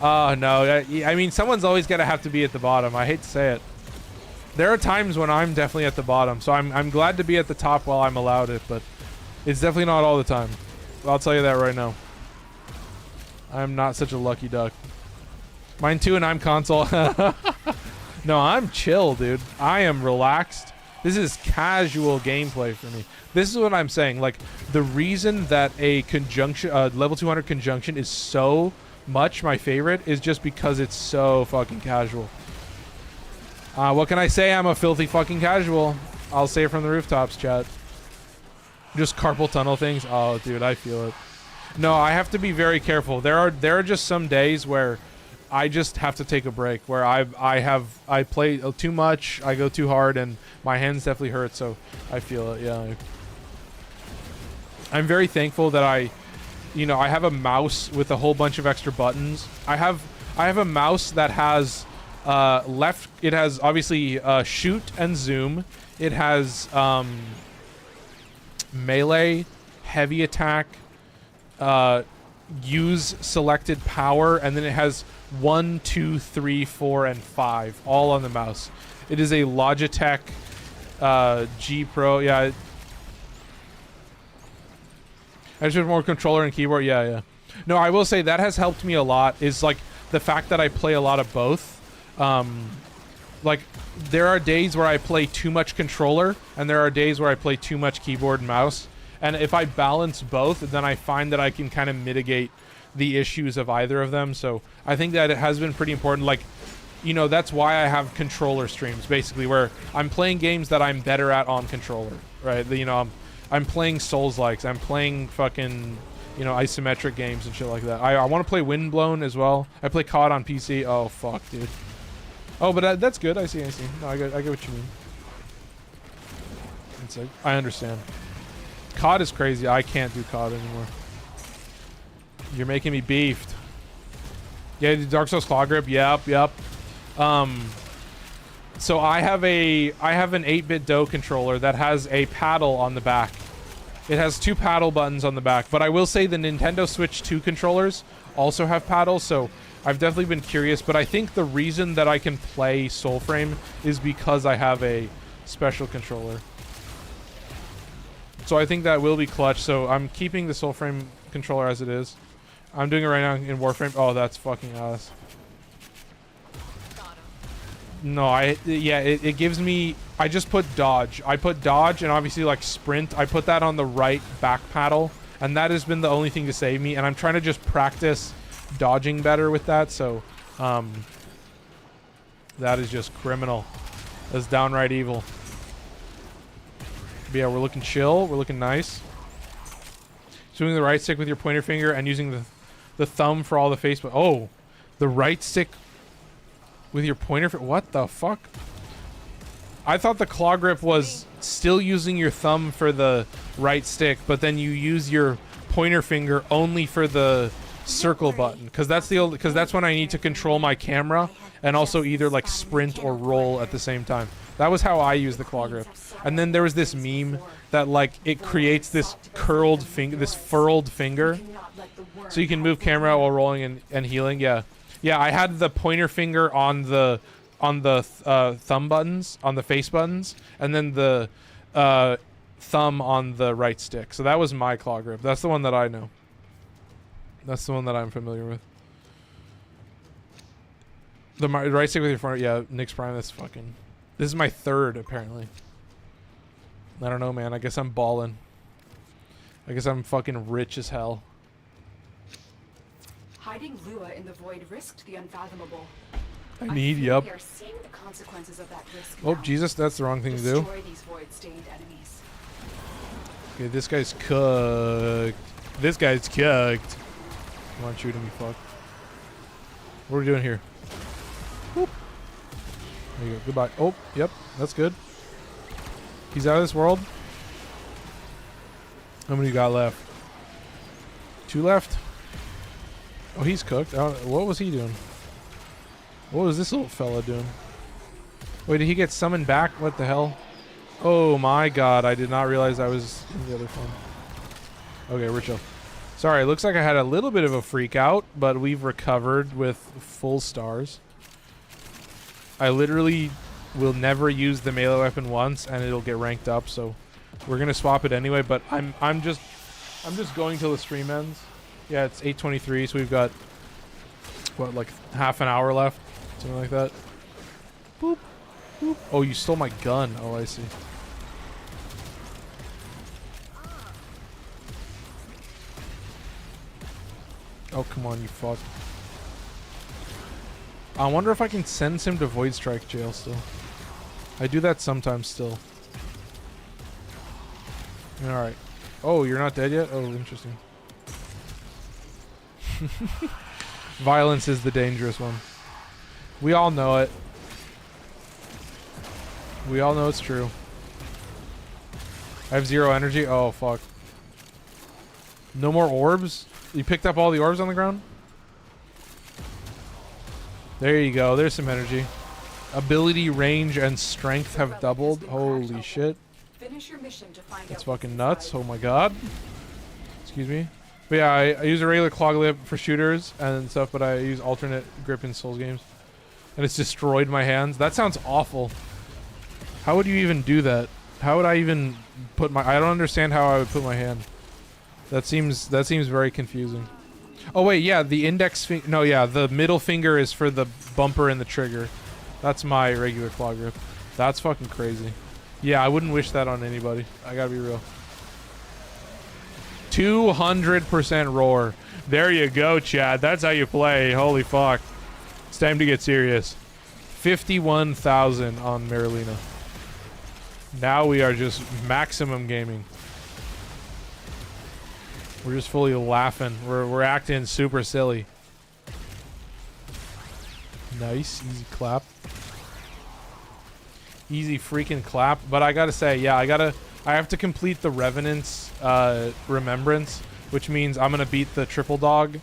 Oh no, I mean someone's always gotta have to be at the bottom. I hate to say it. There are times when I'm definitely at the bottom, so I'm glad to be at the top while I'm allowed it, but it's definitely not all the time. I'll tell you that right now. I'm not such a lucky duck. Mine too, and I'm console. No, I'm chill, dude. I am relaxed. This is casual gameplay for me. This is what I'm saying. Like, the reason that a conjunction, level 200 conjunction is so much my favorite is just because it's so fucking casual. What can I say? I'm a filthy fucking casual. I'll say it from the rooftops, chat. Just carpal tunnel things. Oh, dude, I feel it. No, I have to be very careful. There are just some days where I just have to take a break, where I play too much, I go too hard, and my hands definitely hurt, so I feel it, yeah. I'm very thankful that I have a mouse with a whole bunch of extra buttons. I have a mouse that has it has obviously shoot and zoom. It has melee, heavy attack, use selected power, and then it has 1, 2, 3, 4, and 5 all on the mouse. It is a Logitech G Pro. Yeah, I just have more controller and keyboard. Yeah. No, I will say that has helped me a lot. Is like the fact that I play a lot of both. Like there are days where I play too much controller, and there are days where I play too much keyboard and mouse. And if I balance both, then I find that I can kind of mitigate the issues of either of them. So I think that it has been pretty important. Like, that's why I have controller streams, basically, where I'm playing games that I'm better at on controller, right? I'm playing Souls-likes. I'm playing fucking, isometric games and shit like that. I want to play Windblown as well. I play COD on PC. Oh, fuck, dude. Oh, but that's good. I see. No, I get what you mean. It's like, I understand. COD is crazy. I can't do COD anymore. You're making me beefed. Yeah, Dark Souls Claw Grip. Yep. So I have an 8-bit DOE controller that has a paddle on the back. It has 2 paddle buttons on the back, but I will say the Nintendo Switch 2 controllers also have paddles, so I've definitely been curious, but I think the reason that I can play Soulframe is because I have a special controller. So I think that will be clutch, so I'm keeping the Soulframe controller as it is. I'm doing it right now in Warframe. Oh, that's fucking ass. No, it gives me... I just put dodge. I put dodge and obviously like sprint. I put that on the right back paddle, and that has been the only thing to save me, and I'm trying to just practice dodging better with that, so that is just criminal. That's downright evil. But yeah, we're looking chill. We're looking nice. Swinging the right stick with your pointer finger and using the thumb for all the face. Oh, the right stick. With your pointer, what the fuck? I thought the claw grip was still using your thumb for the right stick, but then you use your pointer finger only for the circle button, because that's when I need to control my camera and also either like sprint or roll at the same time. That was how I use the claw grip. And then there was this meme that like it creates this curled finger, this furled finger, so you can move camera while rolling and healing. Yeah, I had the pointer finger on the thumb buttons, on the face buttons, and then the thumb on the right stick. So that was my claw grip. That's the one that I know. That's the one that I'm familiar with. The right stick with your front. Yeah, Nyx Prime. That's fucking. This is my third apparently. I don't know, man. I guess I'm balling. I guess I'm fucking rich as hell. Hiding Lua in the void risked the unfathomable. I need, yep. We are seeing the consequences of that risk Oh, now. Jesus, that's the wrong thing to do. Destroy these void-stained enemies. Okay, this guy's cooked. This guy's cooked. Come on, shoot him, you fuck. What are we doing here? Whoop. There you go. Goodbye. Oh, yep, that's good. He's out of this world. How many you got left? 2 left? Oh, he's cooked. What was he doing? What was this little fella doing? Wait, did he get summoned back? What the hell? Oh my god, I did not realize I was in the other phone. Okay, we're chill. Sorry, it looks like I had a little bit of a freak out, but we've recovered with full stars. I literally will never use the melee weapon once and it'll get ranked up, so we're gonna swap it anyway, but I'm just going till the stream ends. Yeah, it's 8:23, so we've got what, like half an hour left? Something like that. Boop. Boop. Oh, you stole my gun. Oh, I see. Oh, come on, you fuck. I wonder if I can send him to Void Strike jail still. I do that sometimes still. Alright. Oh, you're not dead yet? Oh, interesting. Violence is the dangerous one. We all know it. We all know it's true. I have 0 energy? Oh, fuck. No more orbs? You picked up all the orbs on the ground? There you go. There's some energy. Ability, range, and strength have doubled. Holy shit. Finish your mission to find That's out fucking nuts. Oh my god. Excuse me. But yeah, I use a regular claw grip for shooters and stuff, but I use alternate grip in Souls games. And it's destroyed my hands. That sounds awful. How would you even do that? How would I even put my... I don't understand how I would put my hand. That seems very confusing. Oh wait, yeah, the index finger... No, yeah, the middle finger is for the bumper and the trigger. That's my regular claw grip. That's fucking crazy. Yeah, I wouldn't wish that on anybody. I gotta be real. 200% roar. There you go, Chad. That's how you play. Holy fuck. It's time to get serious. 51,000 on Marilena. Now we are just maximum gaming. We're just fully laughing. We're acting super silly. Nice. Easy clap. Easy freaking clap. But I gotta say, yeah, I have to complete the Revenant's Remembrance, which means I'm gonna beat the triple dog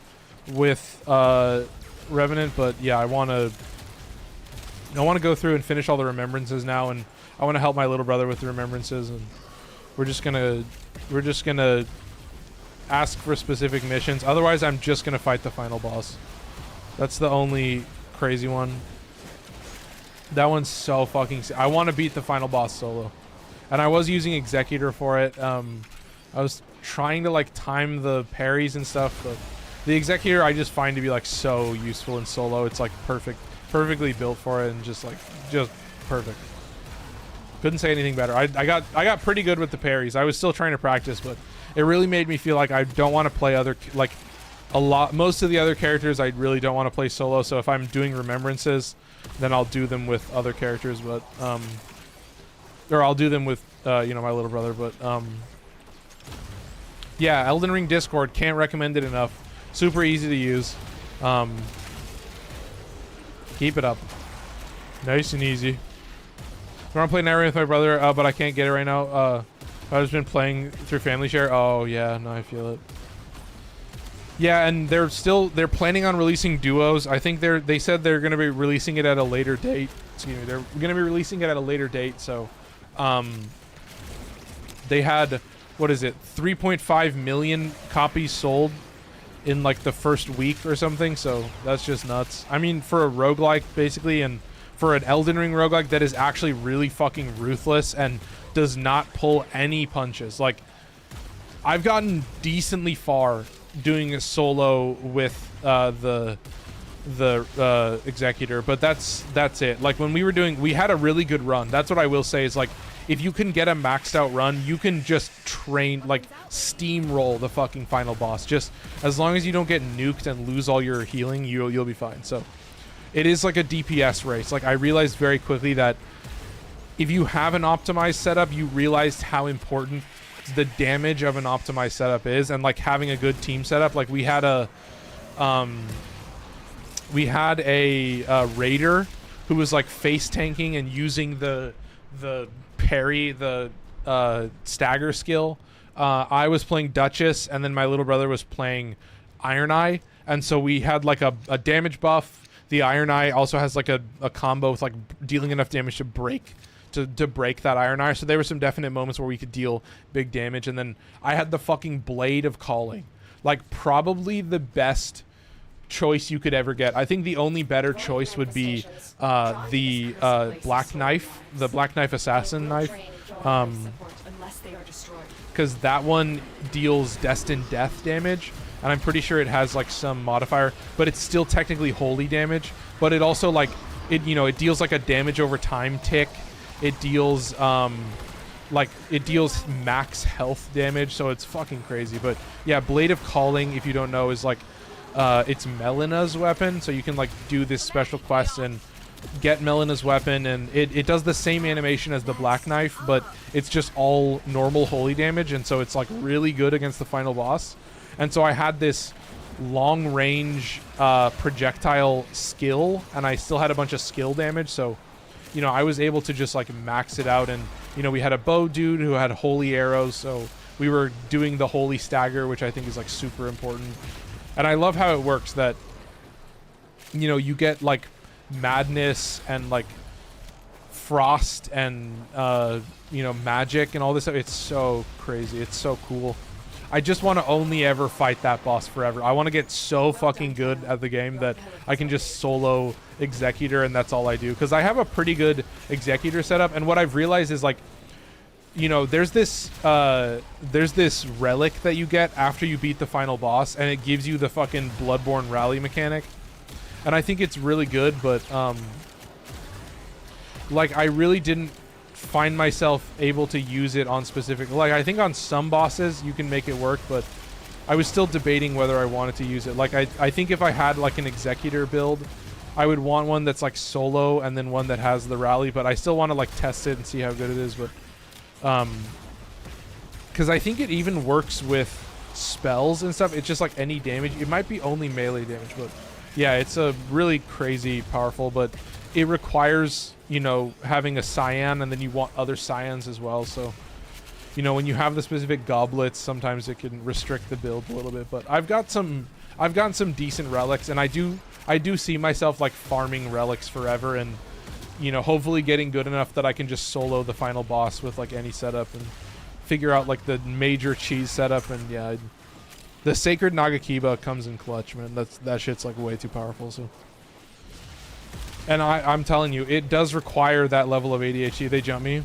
with Revenant. But yeah, I wanna go through and finish all the remembrances now, and I want to help my little brother with the remembrances, and we're just gonna ask for specific missions. Otherwise, I'm just gonna fight the final boss. That's the only crazy one. That one's so fucking... I want to beat the final boss solo. And I was using Executor for it. I was trying to like time the parries and stuff, but the Executor I just find to be like so useful in solo. It's like perfectly built for it, and just perfect. Couldn't say anything better. I got pretty good with the parries. I was still trying to practice, but it really made me feel like I don't want to play most of the other characters I really don't want to play solo. So if I'm doing remembrances, then I'll do them with other characters, but or I'll do them with you know, my little brother. But yeah, Elden Ring Discord, can't recommend it enough. Super easy to use. Keep it up. Nice and easy. I want to play Night Rain with my brother, but I can't get it right now. I've just been playing through family share. Oh yeah, no, I feel it. Yeah, and they're planning on releasing duos. I think they said they're going to be releasing it at a later date. Excuse me, they're going to be releasing it at a later date. So, they had, what is it, 3.5 million copies sold in like the first week or something. So that's just nuts. I mean, for a roguelike basically, and for an Elden Ring roguelike that is actually really fucking ruthless and does not pull any punches. Like, I've gotten decently far doing a solo with the Executor, but that's it. Like, when we had a really good run. That's what I will say is, like, if you can get a maxed out run, you can just steamroll the fucking final boss. Just as long as you don't get nuked and lose all your healing, you'll be fine. So it is like a DPS race. Like, I realized very quickly that if you have an optimized setup, you realized how important the damage of an optimized setup is, and like having a good team setup. Like, we had a raider who was like face tanking and using the parry, the stagger skill. I was playing Duchess, and then my little brother was playing Iron Eye, and so we had like a damage buff. The Iron Eye also has like a combo with like dealing enough damage to break that Iron Eye. So there were some definite moments where we could deal big damage. And then I had the fucking Blade of Calling, like probably the best choice you could ever get. I think the only better choice would be the Black Knife, the Black Knife Assassin knife, because that one deals destined death damage, and I'm pretty sure it has like some modifier, but it's still technically holy damage. But it also like it deals like a damage over time tick. It deals it deals max health damage, so it's fucking crazy. But yeah, Blade of Calling, if you don't know, is like it's Melina's weapon, so you can like do this special quest and get Melina's weapon, and it does the same animation as the Black Knife, but it's just all normal holy damage, and so it's like really good against the final boss. And so I had this long range projectile skill, and I still had a bunch of skill damage, so I was able to just like max it out. And we had a bow dude who had holy arrows, so we were doing the holy stagger, which I think is like super important. And I love how it works that you get like madness and like frost and magic and all this stuff. It's so crazy. It's so cool. I just want to only ever fight that boss forever. I want to get so fucking good at the game that I can just solo Executor, and that's all I do, because I have a pretty good Executor setup. And what I've realized is like there's this relic that you get after you beat the final boss, and it gives you the fucking Bloodborne rally mechanic, and I think it's really good. But like, I really didn't find myself able to use it on specific, like, I think on some bosses you can make it work, but I was still debating whether I wanted to use it. Like, I think if I had like an Executor build, I would want one that's like solo and then one that has the rally, but I still want to like test it and see how good it is. But because I think it even works with spells and stuff. It's just like any damage. It might be only melee damage, but yeah, it's a really crazy powerful, but it requires having a Cyan, and then you want other Cyans as well. So when you have the specific goblets, sometimes it can restrict the build a little bit. But I've gotten some decent relics, and I do see myself like farming relics forever, and hopefully getting good enough that I can just solo the final boss with like any setup and figure out like the major cheese setup. And yeah, the Sacred Nagakiba comes in clutch, man. That shit's like way too powerful. So, and I'm telling you, it does require that level of ADHD. They jump me.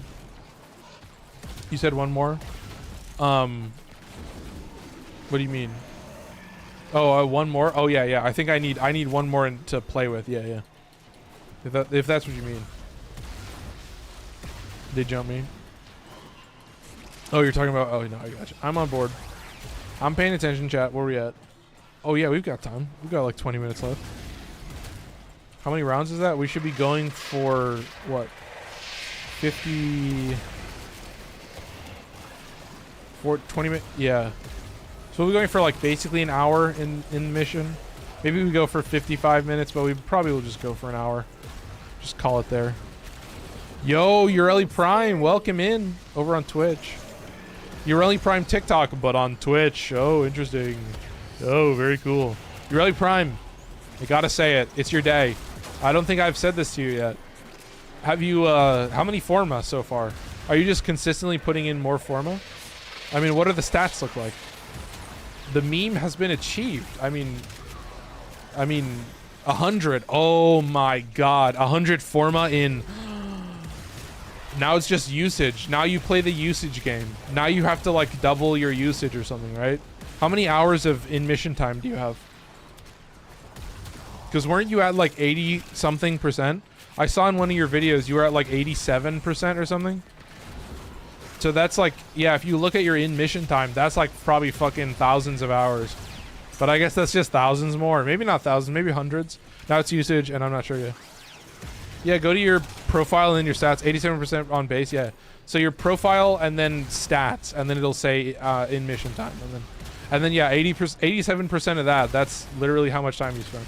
You said one more? What do you mean? Oh, one more? Oh yeah. I think I need one more to play with. Yeah. If that's what you mean. They jump me. Oh, you're talking about. Oh no, I gotcha. I'm on board. I'm paying attention, chat. Where we at? Oh yeah, we've got time. We've got like 20 minutes left. How many rounds is that? We should be going for what? 50. 20 minutes. Yeah. So we're going for like basically an hour in the mission. Maybe we go for 55 minutes, but we probably will just go for an hour. Just call it there. Yo, Yareli Prime, welcome in over on Twitch. Yareli Prime TikTok, but on Twitch. Oh, interesting. Oh, very cool. Yareli Prime, I gotta say it. It's your day. I don't think I've said this to you yet. Have you, how many Forma so far? Are you just consistently putting in more Forma? I mean, what do the stats look like? The meme has been achieved. I mean, 100. Oh my god. 100 Forma in... Now it's just usage. Now you play the usage game. Now you have to like double your usage or something, right? How many hours of in mission time do you have? Because weren't you at like 80 something percent? I saw in one of your videos you were at like 87% or something. So that's like, yeah, if you look at your in mission time, that's like probably fucking thousands of hours. But I guess that's just thousands more. Maybe not thousands, maybe hundreds. Now it's usage and I'm not sure yet. Yeah, go to your profile and your stats. 87% on base, yeah. So your profile and then stats, and then it'll say in mission time, and then yeah, 87% of that. That's literally how much time you spend.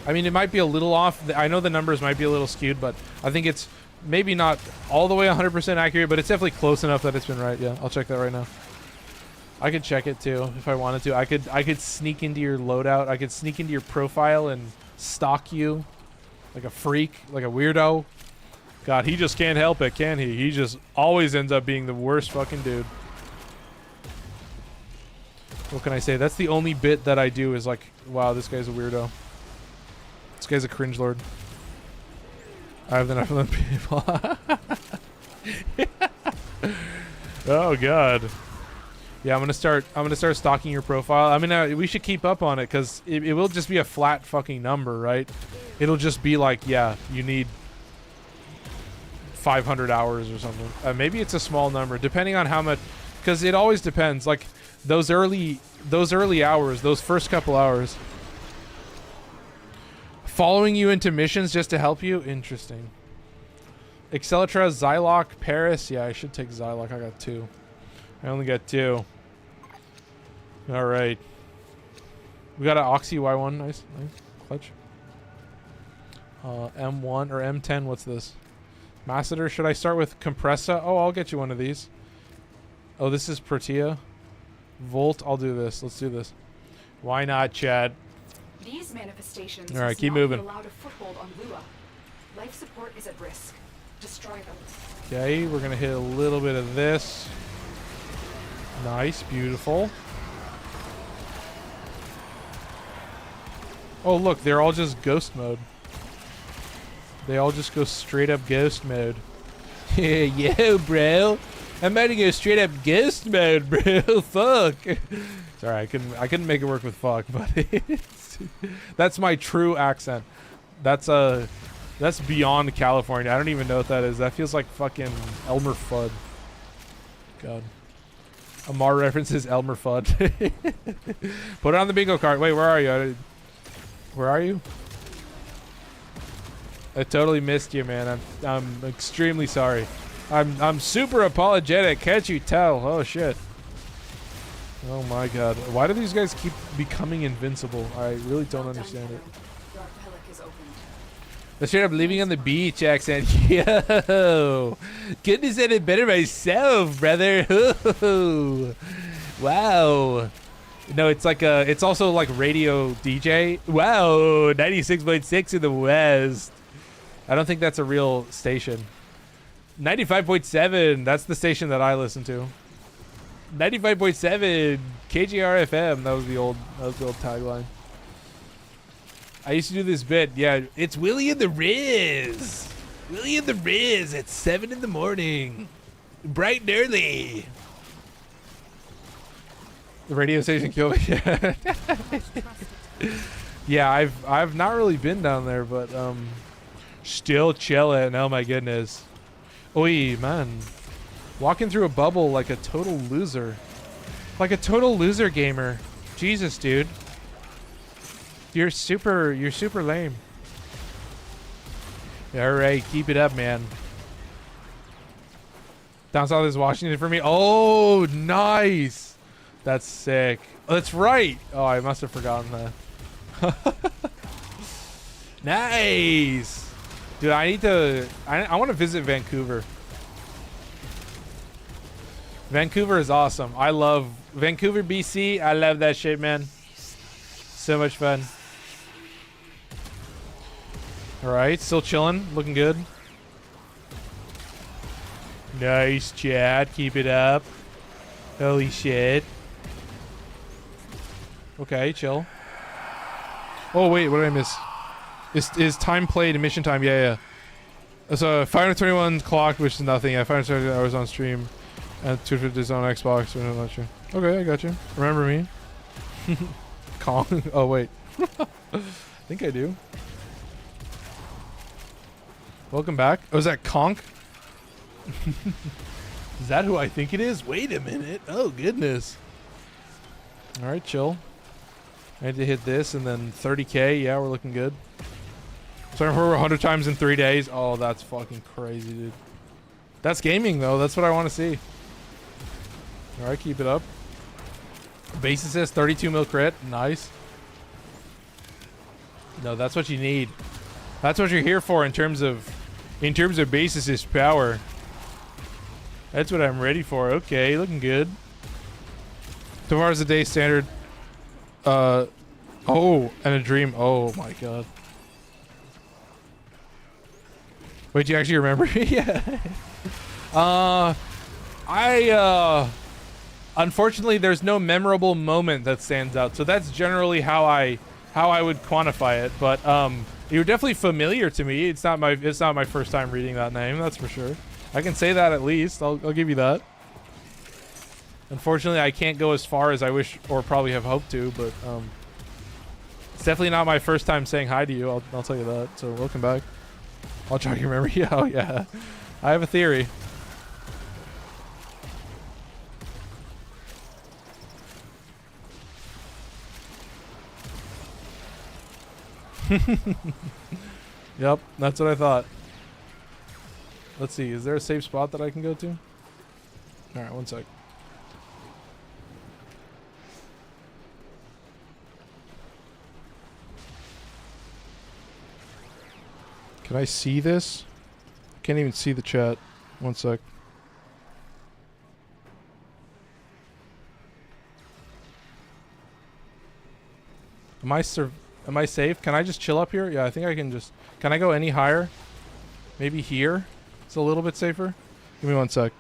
I mean, it might be a little off. I know the numbers might be a little skewed, but I think it's maybe not all the way 100% accurate, but it's definitely close enough that it's been right. Yeah, I'll check that right now. I could check it too if I wanted to. I could sneak into your loadout. I could sneak into your profile and stalk you. Like a freak, like a weirdo. God, he just can't help it, can he? He just always ends up being the worst fucking dude. What can I say? That's the only bit that I do is like, wow, this guy's a weirdo. This guy's a cringe lord. I have enough of them people. Oh god. Yeah, I'm gonna start stalking your profile. I mean, we should keep up on it because it will just be a flat fucking number, right? It'll just be like, yeah, you need 500 hours or something. Maybe it's a small number, depending on how much, because it always depends. Like those early hours, those first couple hours, following you into missions just to help you. Interesting. Excellitra, Zylock, Paris. Yeah, I should take Zylock. I got 2. I only got 2. All right. We got an Oxy Y1. Nice, nice. Clutch. M1 or M10. What's this? Masseter. Should I start with Kompressa? Oh, I'll get you one of these. Oh, this is Protea. Volt. I'll do this. Let's do this. Why not, Chad? These manifestations all right, keep moving. allowed a foothold on Lua. Life support is at risk. Destroy them. Okay, we're gonna hit a little bit of this. Nice, beautiful. Oh look, they're all just ghost mode. They all just go straight up ghost mode. Yo, bro. I'm about to go straight up ghost mode, bro. Fuck. Sorry, I couldn't make it work with fuck, but that's my true accent. That's beyond California. I don't even know what that is. That feels like fucking Elmer Fudd. God. Amar references Elmer Fudd. Put it on the bingo card. Wait, where are you? Where are you? I totally missed you, man. I'm extremely sorry. I'm super apologetic. Can't you tell? Oh shit. Oh my god. Why do these guys keep becoming invincible? I really don't understand it. I straight up living on the beach accent. Yo, couldn't have said it better myself, brother. Wow. No, it's like it's also like radio DJ. Wow, 96.6 in the West. I don't think that's a real station. 95.7. That's the station that I listen to. 95.7 KGR FM. That was the old tagline. I used to do this bit. Yeah, it's Willie and the Riz. Willie and the Riz at 7 in the morning. Bright and early. The radio station killed me. Yeah, I've not really been down there, but still chilling. Oh my goodness. Oi, man. Walking through a bubble like a total loser. Like a total loser gamer. Jesus, dude. You're super lame. All right, keep it up, man. Down south is Washington for me. Oh, nice. That's sick. Oh, that's right. Oh, I must have forgotten that. Nice. Dude, I need to... I want to visit Vancouver. Vancouver is awesome. I love Vancouver, BC. I love that shit, man. So much fun. All right, still chilling. Looking good. Nice, Chad. Keep it up. Holy shit. Okay, chill. Oh, wait. What did I miss? Is time played mission time? Yeah. So 521 clocked, which is nothing. Yeah, 530 hours on stream. And 250 is on Xbox. I'm not sure. Okay, I got you. Remember me? Kong. Oh, wait. I think I do. Welcome back. Oh, is that Conk? Is that who I think it is? Wait a minute. Oh, goodness. All right, chill. I need to hit this and then 30K. Yeah, we're looking good. Starting for 100 times in 3 days. Oh, that's fucking crazy, dude. That's gaming, though. That's what I want to see. All right, keep it up. Bassocyst, 32 mil crit. Nice. No, that's what you need. That's what you're here for in terms of Bassocyst power. That's what I'm ready for. Okay, looking good. Tomorrow's the day standard. Oh, and a dream. Oh my god. Wait, do you actually remember? Yeah. Unfortunately, there's no memorable moment that stands out. So that's generally how I would quantify it. But you're definitely familiar to me. It's not my first time reading that name. That's for sure. I can say that at least. I'll give you that. Unfortunately, I can't go as far as I wish or probably have hoped to, but it's definitely not my first time saying hi to you. I'll tell you that. So welcome back. I'll try to remember you. Oh yeah, I have a theory. Yep, that's what I thought. Let's see, is there a safe spot that I can go to? Alright, one sec. Can I see this? I can't even see the chat. One sec. Am I safe? Can I just chill up here? Yeah, I think I can just... Can I go any higher? Maybe here? It's a little bit safer. Give me one sec.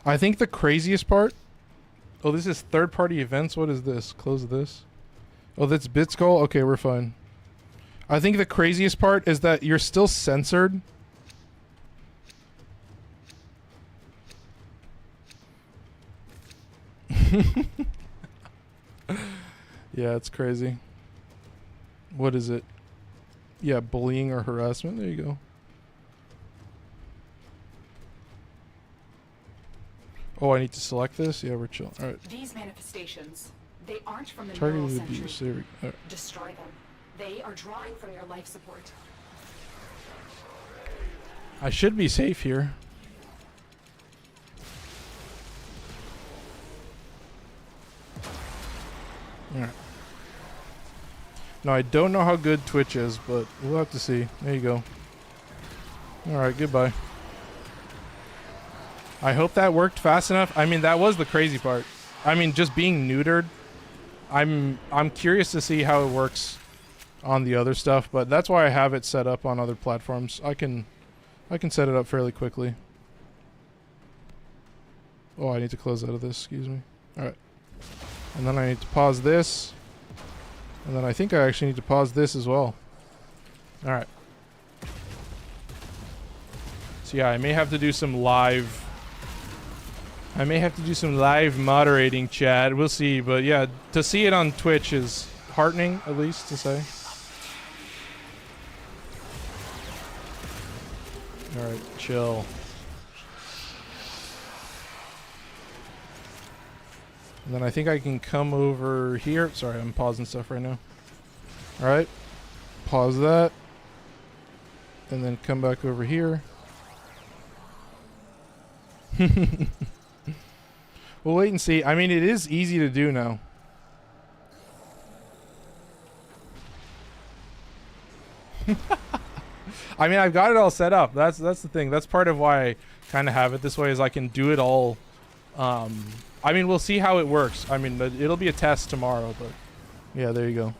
I think the craziest part... Oh, this is third-party events? What is this? Close this. Oh, that's Bitskull? Okay, we're fine. I think the craziest part is that you're still censored. Yeah, it's crazy. What is it? Yeah, bullying or harassment. There you go. Oh, I need to select this? Yeah, we're chill. Alright. These manifestations, they aren't from the Targeted neural abuse. century. There we go. Destroy them. They are drawing from your life support. I should be safe here. Alright. Now, I don't know how good Twitch is, but we'll have to see. There you go. Alright, goodbye. I hope that worked fast enough. I mean, that was the crazy part. I mean, just being neutered. I'm curious to see how it works on the other stuff, but that's why I have it set up on other platforms. I can set it up fairly quickly. Oh, I need to close out of this, excuse me. Alright. And then I need to pause this. And then I think I actually need to pause this as well. Alright. So yeah, I may have to do some live moderating, chat. We'll see, but yeah, to see it on Twitch is heartening, at least to say. Alright, chill. And then I think I can come over here. Sorry, I'm pausing stuff right now. All right, pause that. And then come back over here. We'll wait and see. I mean, it is easy to do now. I mean, I've got it all set up. That's the thing. That's part of why I kind of have it this way, is I can do it all. I mean, we'll see how it works. I mean, it'll be a test tomorrow, but yeah, there you go.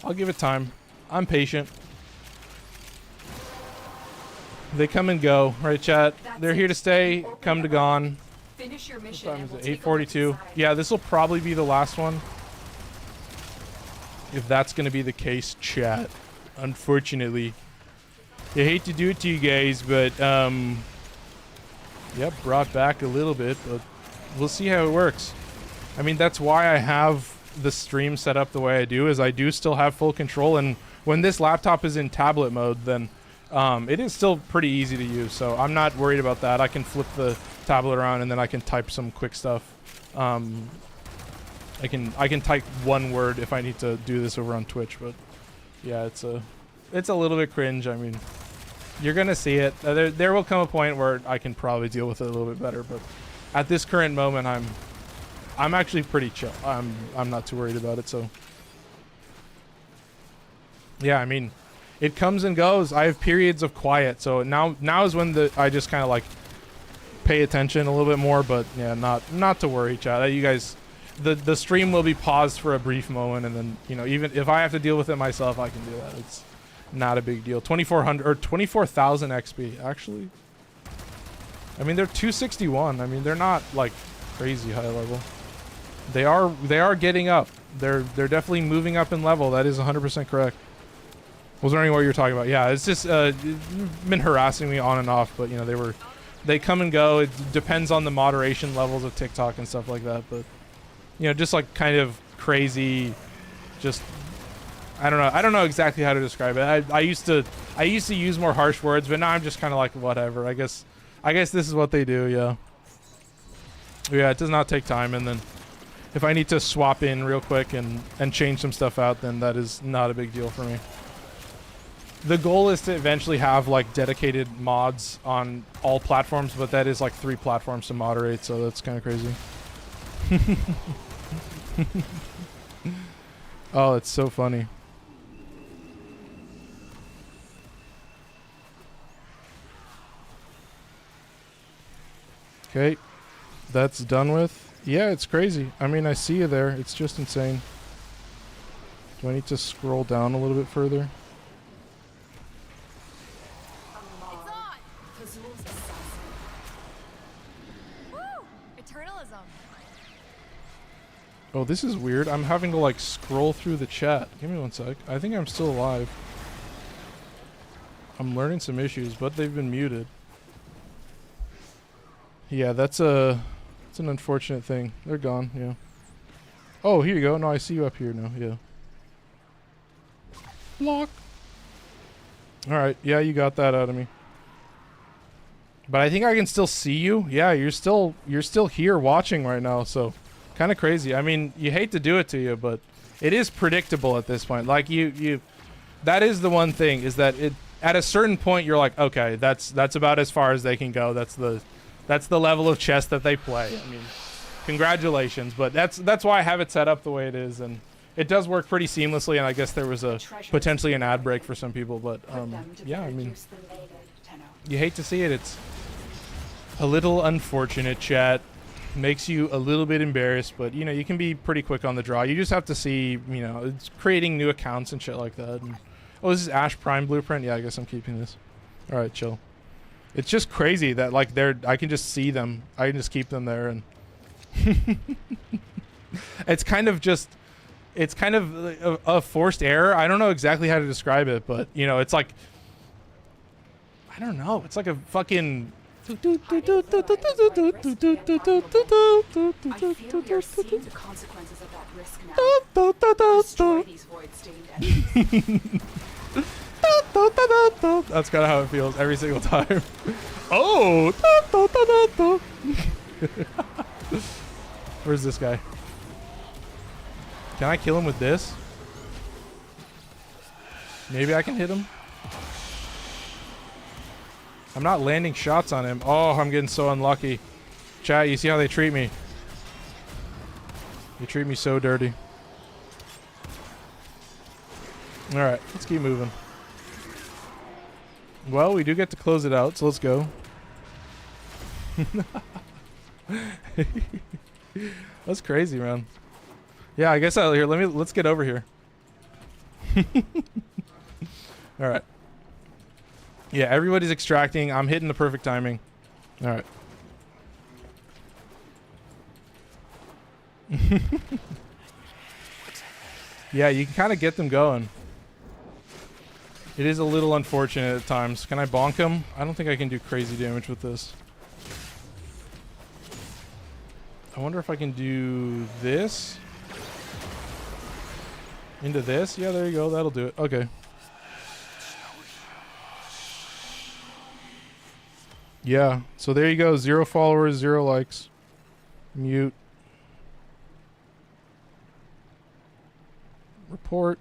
I'll give it time. I'm patient. They come and go, right, chat? They're here to stay, come to gone. Finish your mission. What time is it? 8:42. Yeah, this will probably be the last one. If that's going to be the case, chat. Unfortunately. I hate to do it to you guys, but, yep, brought back a little bit, but we'll see how it works. I mean, that's why I have the stream set up the way I do, is I do still have full control, and when this laptop is in tablet mode, then it is still pretty easy to use, so I'm not worried about that. I can flip the tablet around and then I can type some quick stuff. I can type one word if I need to do this over on Twitch, but yeah, it's a little bit cringe. I mean, you're gonna see it. There will come a point where I can probably deal with it a little bit better, but at this current moment, I'm actually pretty chill. I'm not too worried about it. So yeah, I mean, it comes and goes. I have periods of quiet, so now is when I just kind of like pay attention a little bit more. But yeah, not to worry, chat. You guys, the stream will be paused for a brief moment, and then, you know, even if I have to deal with it myself, I can do that. It's not a big deal. 2400 or 24,000 XP actually. I mean, they're 261. I mean, they're not like crazy high level. They are getting up. They're definitely moving up in level. That is 100% correct. Was wondering what you were talking about. Yeah, it's just been harassing me on and off, but you know, they come and go. It depends on the moderation levels of TikTok and stuff like that, but you know, just like kind of crazy, just I don't know exactly how to describe it. I used to use more harsh words, but now I'm just kind of like, whatever. I guess this is what they do. Yeah, it does not take time, and then if I need to swap in real quick and change some stuff out, then that is not a big deal for me. The goal is to eventually have like dedicated mods on all platforms, but that is like 3 platforms to moderate, so that's kind of crazy. Oh, it's so funny. Okay, that's done with. Yeah, it's crazy. I mean, I see you there. It's just insane. Do I need to scroll down a little bit further? Oh, this is weird. I'm having to like scroll through the chat. Give me one sec. I think I'm still alive. I'm learning some issues, but they've been muted. Yeah, it's an unfortunate thing. They're gone, yeah. Oh, here you go. No, I see you up here now, yeah. Block. Alright, yeah, you got that out of me. But I think I can still see you. Yeah, you're still here watching right now, so kind of crazy. I mean, you hate to do it to you, but it is predictable at this point. Like that is the one thing, is that at a certain point you're like, okay, that's about as far as they can go. That's the level of chess that they play. I mean, congratulations, but that's why I have it set up the way it is, and it does work pretty seamlessly. And I guess there was potentially an ad break for some people, but yeah, I mean, you hate to see it. It's a little unfortunate, chat. Makes you a little bit embarrassed, but you know, you can be pretty quick on the draw. You just have to see, you know, it's creating new accounts and shit like that. And, oh, this is Ash Prime Blueprint. Yeah, I guess I'm keeping this. All right, chill. It's just crazy that like I can just see them. I can just keep them there, and it's kind of a forced error. I don't know exactly how to describe it, but you know, it's like, I don't know. It's like a fucking. I feel you're seeing the consequences of that risk now. Destroy these void-stained enemies. That's kind of how it feels every single time. Oh! Where's this guy? Can I kill him with this? Maybe I can hit him. I'm not landing shots on him. Oh, I'm getting so unlucky. Chat, you see how they treat me? They treat me so dirty. Alright, let's keep moving. Well, we do get to close it out, so let's go. That's crazy, man. Yeah, I guess here. Let's get over here. All right. Yeah, everybody's extracting. I'm hitting the perfect timing. All right. Yeah, you can kind of get them going. It is a little unfortunate at times. Can I bonk him? I don't think I can do crazy damage with this. I wonder if I can do this. Into this? Yeah, there you go. That'll do it. Okay. Yeah. So there you go. 0 followers, 0 likes. Mute. Report.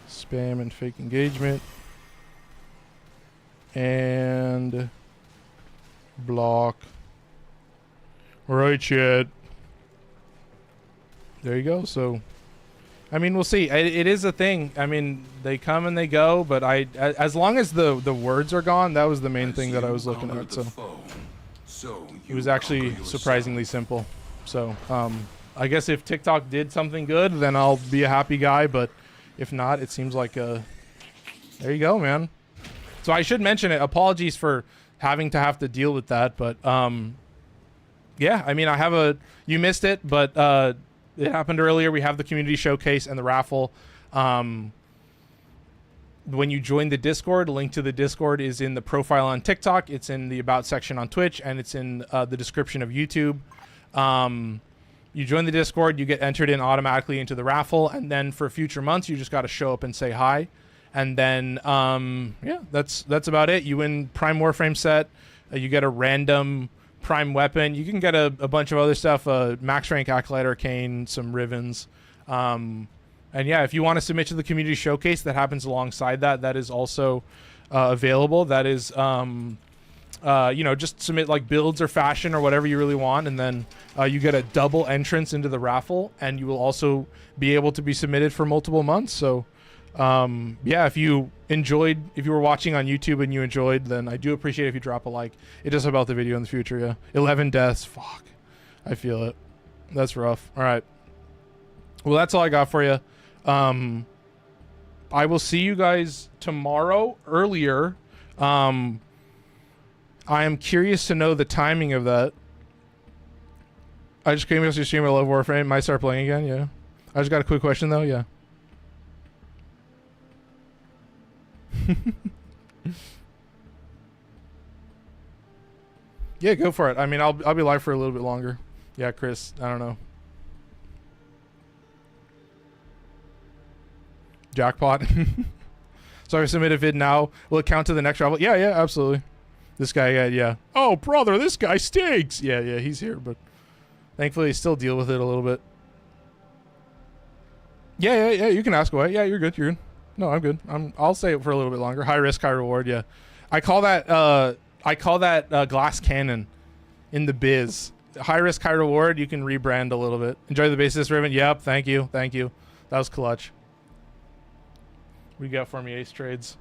Spam and fake engagement. And block. Alright, chat. There you go. So, I mean, we'll see. It is a thing. I mean, they come and they go, but as long as the words are gone, that was the main thing that I was looking at. So it was actually surprisingly simple. So, I guess if TikTok did something good, then I'll be a happy guy. But if not, it seems like there you go, man. So I should mention it. Apologies for having to deal with that, but yeah. I mean, you missed it, but it happened earlier. We have the community showcase and the raffle. When you join the Discord, link to the Discord is in the profile on TikTok. It's in the About section on Twitch, and it's in the description of YouTube. You join the Discord, you get entered in automatically into the raffle, and then for future months, you just got to show up and say hi. And then, yeah, that's about it. You win Prime Warframe set. You get a random Prime weapon. You can get a bunch of other stuff, max rank Acolyte Arcane, some Rivens. And yeah, if you want to submit to the community showcase that happens alongside that is also available. That is, you know, just submit like builds or fashion or whatever you really want. And then you get a double entrance into the raffle, and you will also be able to be submitted for multiple months. So yeah, if you were watching on YouTube and you enjoyed, then I do appreciate if you drop a like. It does help out the video in the future. Yeah, 11 deaths. Fuck, I feel it. That's rough. All right, well, that's all I got for you. I will see you guys tomorrow earlier. I am curious to know the timing of that. I just came across your stream. I love Warframe. Might start playing again. Yeah, I just got a quick question though. Yeah. Yeah, go for it. I mean, I'll be live for a little bit longer. Yeah, Chris, I don't know. Jackpot. So I submit a vid now. Will it count to the next travel? Yeah, absolutely. This guy, yeah. Oh, brother, this guy stinks. Yeah, he's here, but thankfully I still deal with it a little bit. Yeah, you can ask away. Yeah, you're good. No, I'm good. I'll say it for a little bit longer. High risk, high reward. Yeah, I call that glass cannon in the biz. High risk, high reward. You can rebrand a little bit. Enjoy the Bassocyst, Riven. Yep. Thank you. That was clutch. What do you got for me, Ace Trades?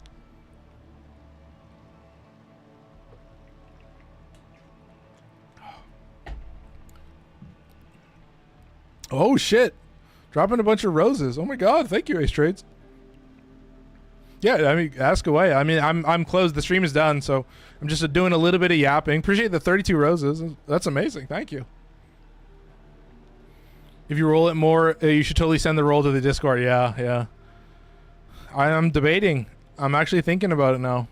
Oh shit! Dropping a bunch of roses. Oh my god! Thank you, Ace Trades. Yeah, I mean, ask away. I mean, I'm closed. The stream is done, so I'm just doing a little bit of yapping. Appreciate the 32 roses. That's amazing. Thank you. If you roll it more, you should totally send the roll to the Discord. Yeah. I'm debating. I'm actually thinking about it now.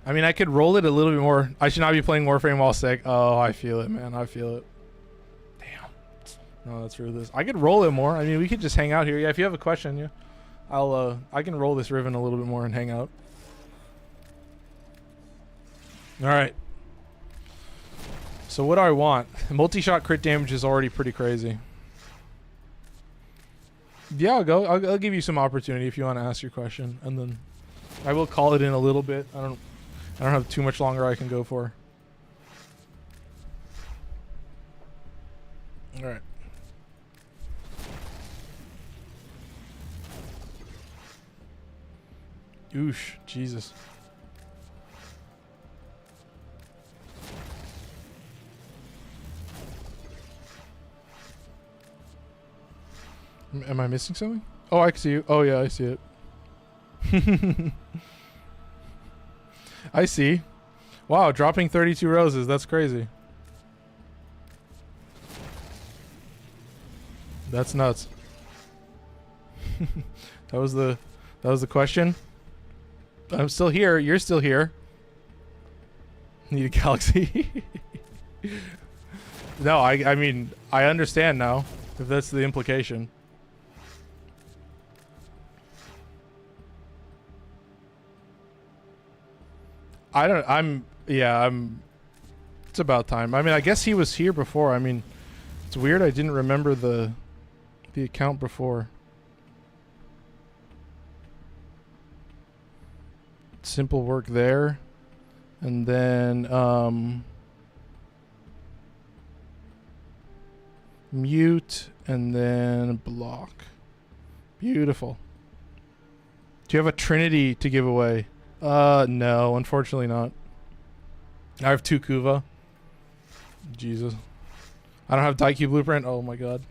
I mean, I could roll it a little bit more. I should not be playing Warframe while sick. Oh, I feel it, man. I feel it. Damn. No, that's ruthless. I could roll it more. I mean, we could just hang out here. Yeah, if you have a question, yeah. I can roll this Riven a little bit more and hang out. All right. So what do I want? Multi-shot crit damage is already pretty crazy. Yeah, I'll go. I'll give you some opportunity if you want to ask your question, and then I will call it in a little bit. I don't have too much longer I can go for. All right. Oosh, Jesus. Am I missing something? Oh, I can see you. Oh, yeah, I see it. I see. Wow, dropping 32 roses. That's crazy. That's nuts. that was the question. I'm still here. You're still here. Need a galaxy. No, I mean, I understand now, if that's the implication. It's about time. I mean, I guess he was here before. I mean, it's weird I didn't remember the account before. Simple work there. And then, mute, and then block. Beautiful. Do you have a Trinity to give away? No, unfortunately not. I have 2 Kuva. Jesus. I don't have Daikyu Blueprint. Oh my god.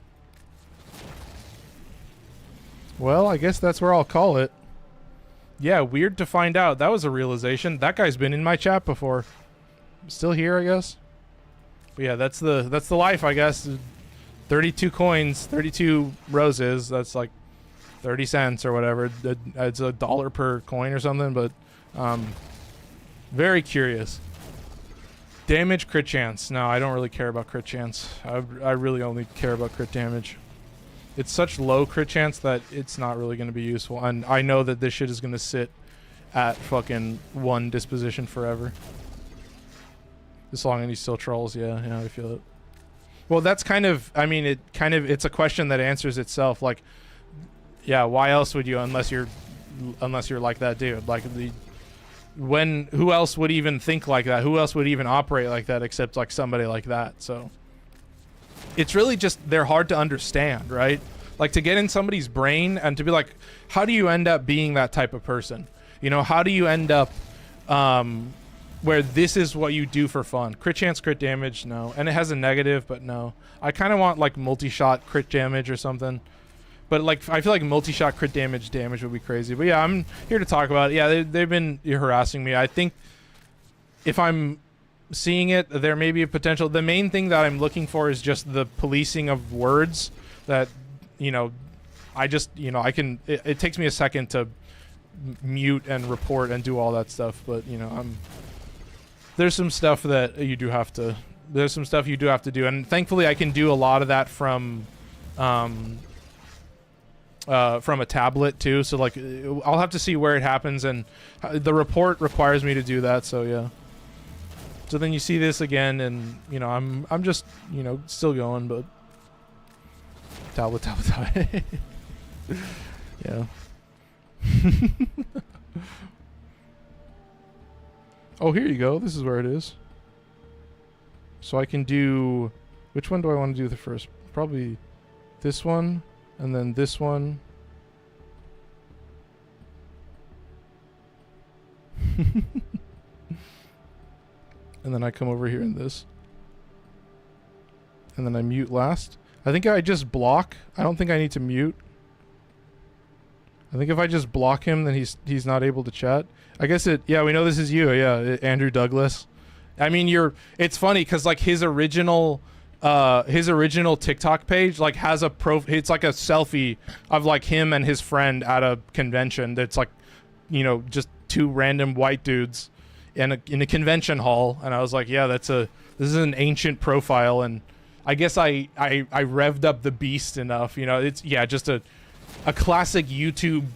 Well, I guess that's where I'll call it. Yeah, weird to find out. That was a realization. That guy's been in my chat before. Still here, I guess. But yeah, that's the life, I guess. 32 coins, 32 roses. That's like 30 cents or whatever. It's $1 per coin or something, but very curious. Damage, crit chance. No, I don't really care about crit chance. I really only care about crit damage. It's such low crit chance that it's not really going to be useful. And I know that this shit is going to sit at fucking 1 disposition forever. As long as he still trolls, yeah, I feel it. Well, that's kind of, I mean, it's a question that answers itself. Like, yeah, why else would you, unless you're like that dude? Like, who else would even think like that? Who else would even operate like that except like somebody like that? So it's really just, they're hard to understand, right? Like, to get in somebody's brain and to be like, how do you end up being that type of person? You know, how do you end up where this is what you do for fun? Crit chance, crit damage, no. And it has a negative, but no. I kind of want like multi-shot crit damage or something. But like, I feel like multi-shot crit damage would be crazy. But yeah, I'm here to talk about it. Yeah, they've been harassing me. I think if I'm seeing it, there may be a potential. The main thing that I'm looking for is just the policing of words that, you know, I just, you know, I can, it takes me a second to mute and report and do all that stuff. But, you know, there's some stuff that you do have to, do. And thankfully I can do a lot of that from a tablet too. So like, I'll have to see where it happens, and the report requires me to do that. So yeah. So then you see this again, and you know, I'm just, you know, still going, but tablet. Yeah. Oh, here you go. This is where it is. So I can do, which one do I want to do the first? Probably this one, and then this one. And then I come over here in this. And then I mute last. I think I just block. I don't think I need to mute. I think if I just block him, then he's not able to chat. I guess yeah, we know this is you. Yeah, Andrew Douglas. I mean, it's funny because like his original TikTok page like has it's like a selfie of like him and his friend at a convention that's like, you know, just 2 random white dudes in a convention hall. And I was like, yeah, this is an ancient profile. And I guess I revved up the beast enough, you know. It's, yeah, just a classic YouTube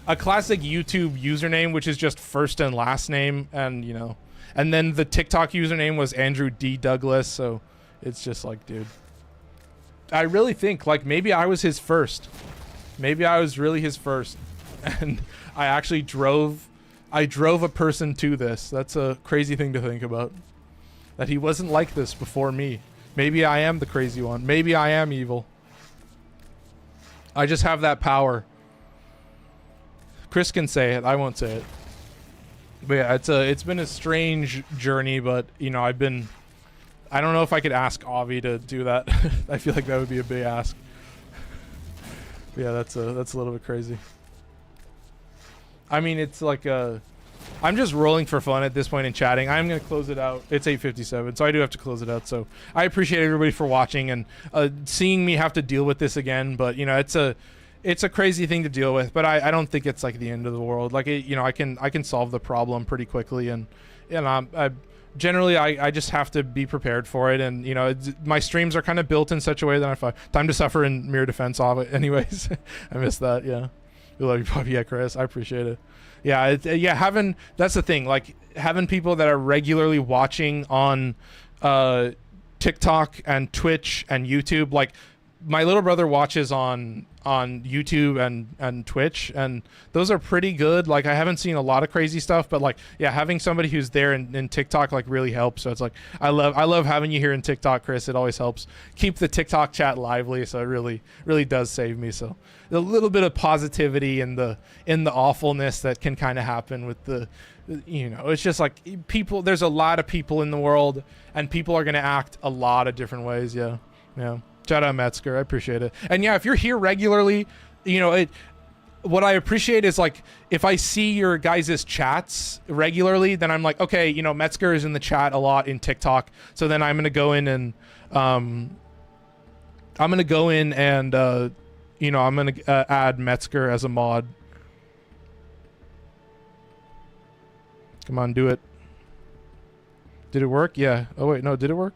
username, which is just first and last name. And, you know, And then the TikTok username was Andrew D. Douglas. So it's just like, dude, I really think like maybe I was his first. Maybe I was really his first. And I actually drove a person to this. That's a crazy thing to think about. That he wasn't like this before me. Maybe I am the crazy one. Maybe I am evil. I just have that power. Chris can say it. I won't say it. But yeah, it's been a strange journey, but you know, I don't know if I could ask Avi to do that. I feel like that would be a big ask. But yeah, that's a little bit crazy. I mean, it's like I'm just rolling for fun at this point in chatting. I'm going to close it out. It's 8:57, so I do have to close it out. So I appreciate everybody for watching and seeing me have to deal with this again. But, you know, it's a crazy thing to deal with. But I don't think it's like the end of the world. Like, you know, I can solve the problem pretty quickly. And generally, I just have to be prepared for it. And, you know, my streams are kind of built in such a way that I have time to suffer in Mirror Defense off it. Anyways, I missed that. Yeah. We love you, Bobby. Yeah, Chris. I appreciate it. Yeah, that's the thing. Like having people that are regularly watching on TikTok and Twitch and YouTube. Like my little brother watches on YouTube and Twitch, and those are pretty good. Like I haven't seen a lot of crazy stuff, but like yeah, having somebody who's there in TikTok like really helps. So it's like I love having you here in TikTok, Chris. It always helps keep the TikTok chat lively. So it really does save me. So a little bit of positivity in the awfulness that can kind of happen with the, you know, it's just like people. There's a lot of people in the world, and people are gonna act a lot of different ways. Yeah. Shout out Metzger, I appreciate it. And yeah, if you're here regularly, you know, what I appreciate is like if I see your guys' chats regularly, then I'm like, okay, you know, Metzger is in the chat a lot in TikTok, so then I'm gonna go in and you know, I'm gonna add Metzger as a mod. Come on, do it. Did it work? Yeah. Oh wait, no, did it work?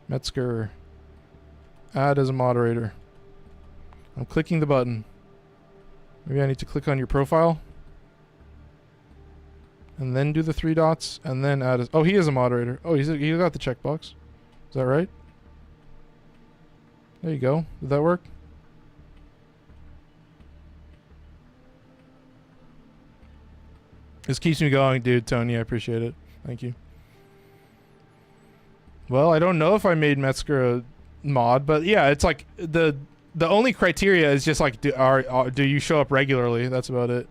Metzger. Add as a moderator. I'm clicking the button. Maybe I need to click on your profile. And then do the 3 dots. And then add as... Oh, he is a moderator. Oh, he got the checkbox. Is that right? There you go. Did that work? This keeps me going, dude. Tony, I appreciate it. Thank you. Well, I don't know if I made Metzger a mod, but yeah, it's like the only criteria is just like do you show up regularly? That's about it.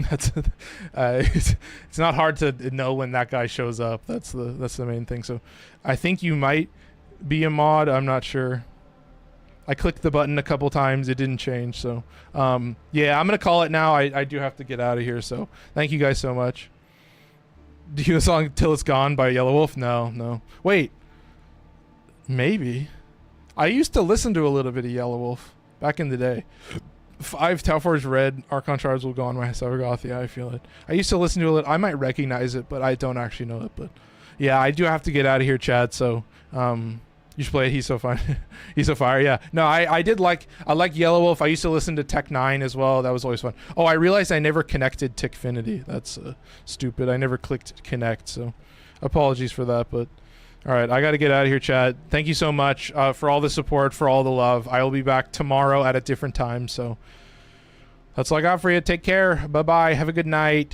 That's it's not hard to know when that guy shows up. That's the main thing. So I think you might be a mod. I'm not sure. I clicked the button a couple times. It didn't change. So yeah, I'm gonna call it now. I do have to get out of here. So thank you guys so much. Do you know the song "Till It's Gone" by Yellow Wolf? No. Wait. Maybe. I used to listen to a little bit of Yellow Wolf back in the day. 5 Tau Forge Red, Archon Shards will go on my Severgoth. Yeah, I feel it. I used to listen to a little. I might recognize it, but I don't actually know it. But yeah, I do have to get out of here, Chad. So you should play it. He's so fun. He's so fire. Yeah. No, I like Yellow Wolf. I used to listen to Tech 9 as well. That was always fun. Oh, I realized I never connected Tickfinity. That's stupid. I never clicked connect. So apologies for that, but. All right, I got to get out of here, Chad. Thank you so much for all the support, for all the love. I will be back tomorrow at a different time. So that's all I got for you. Take care. Bye-bye. Have a good night.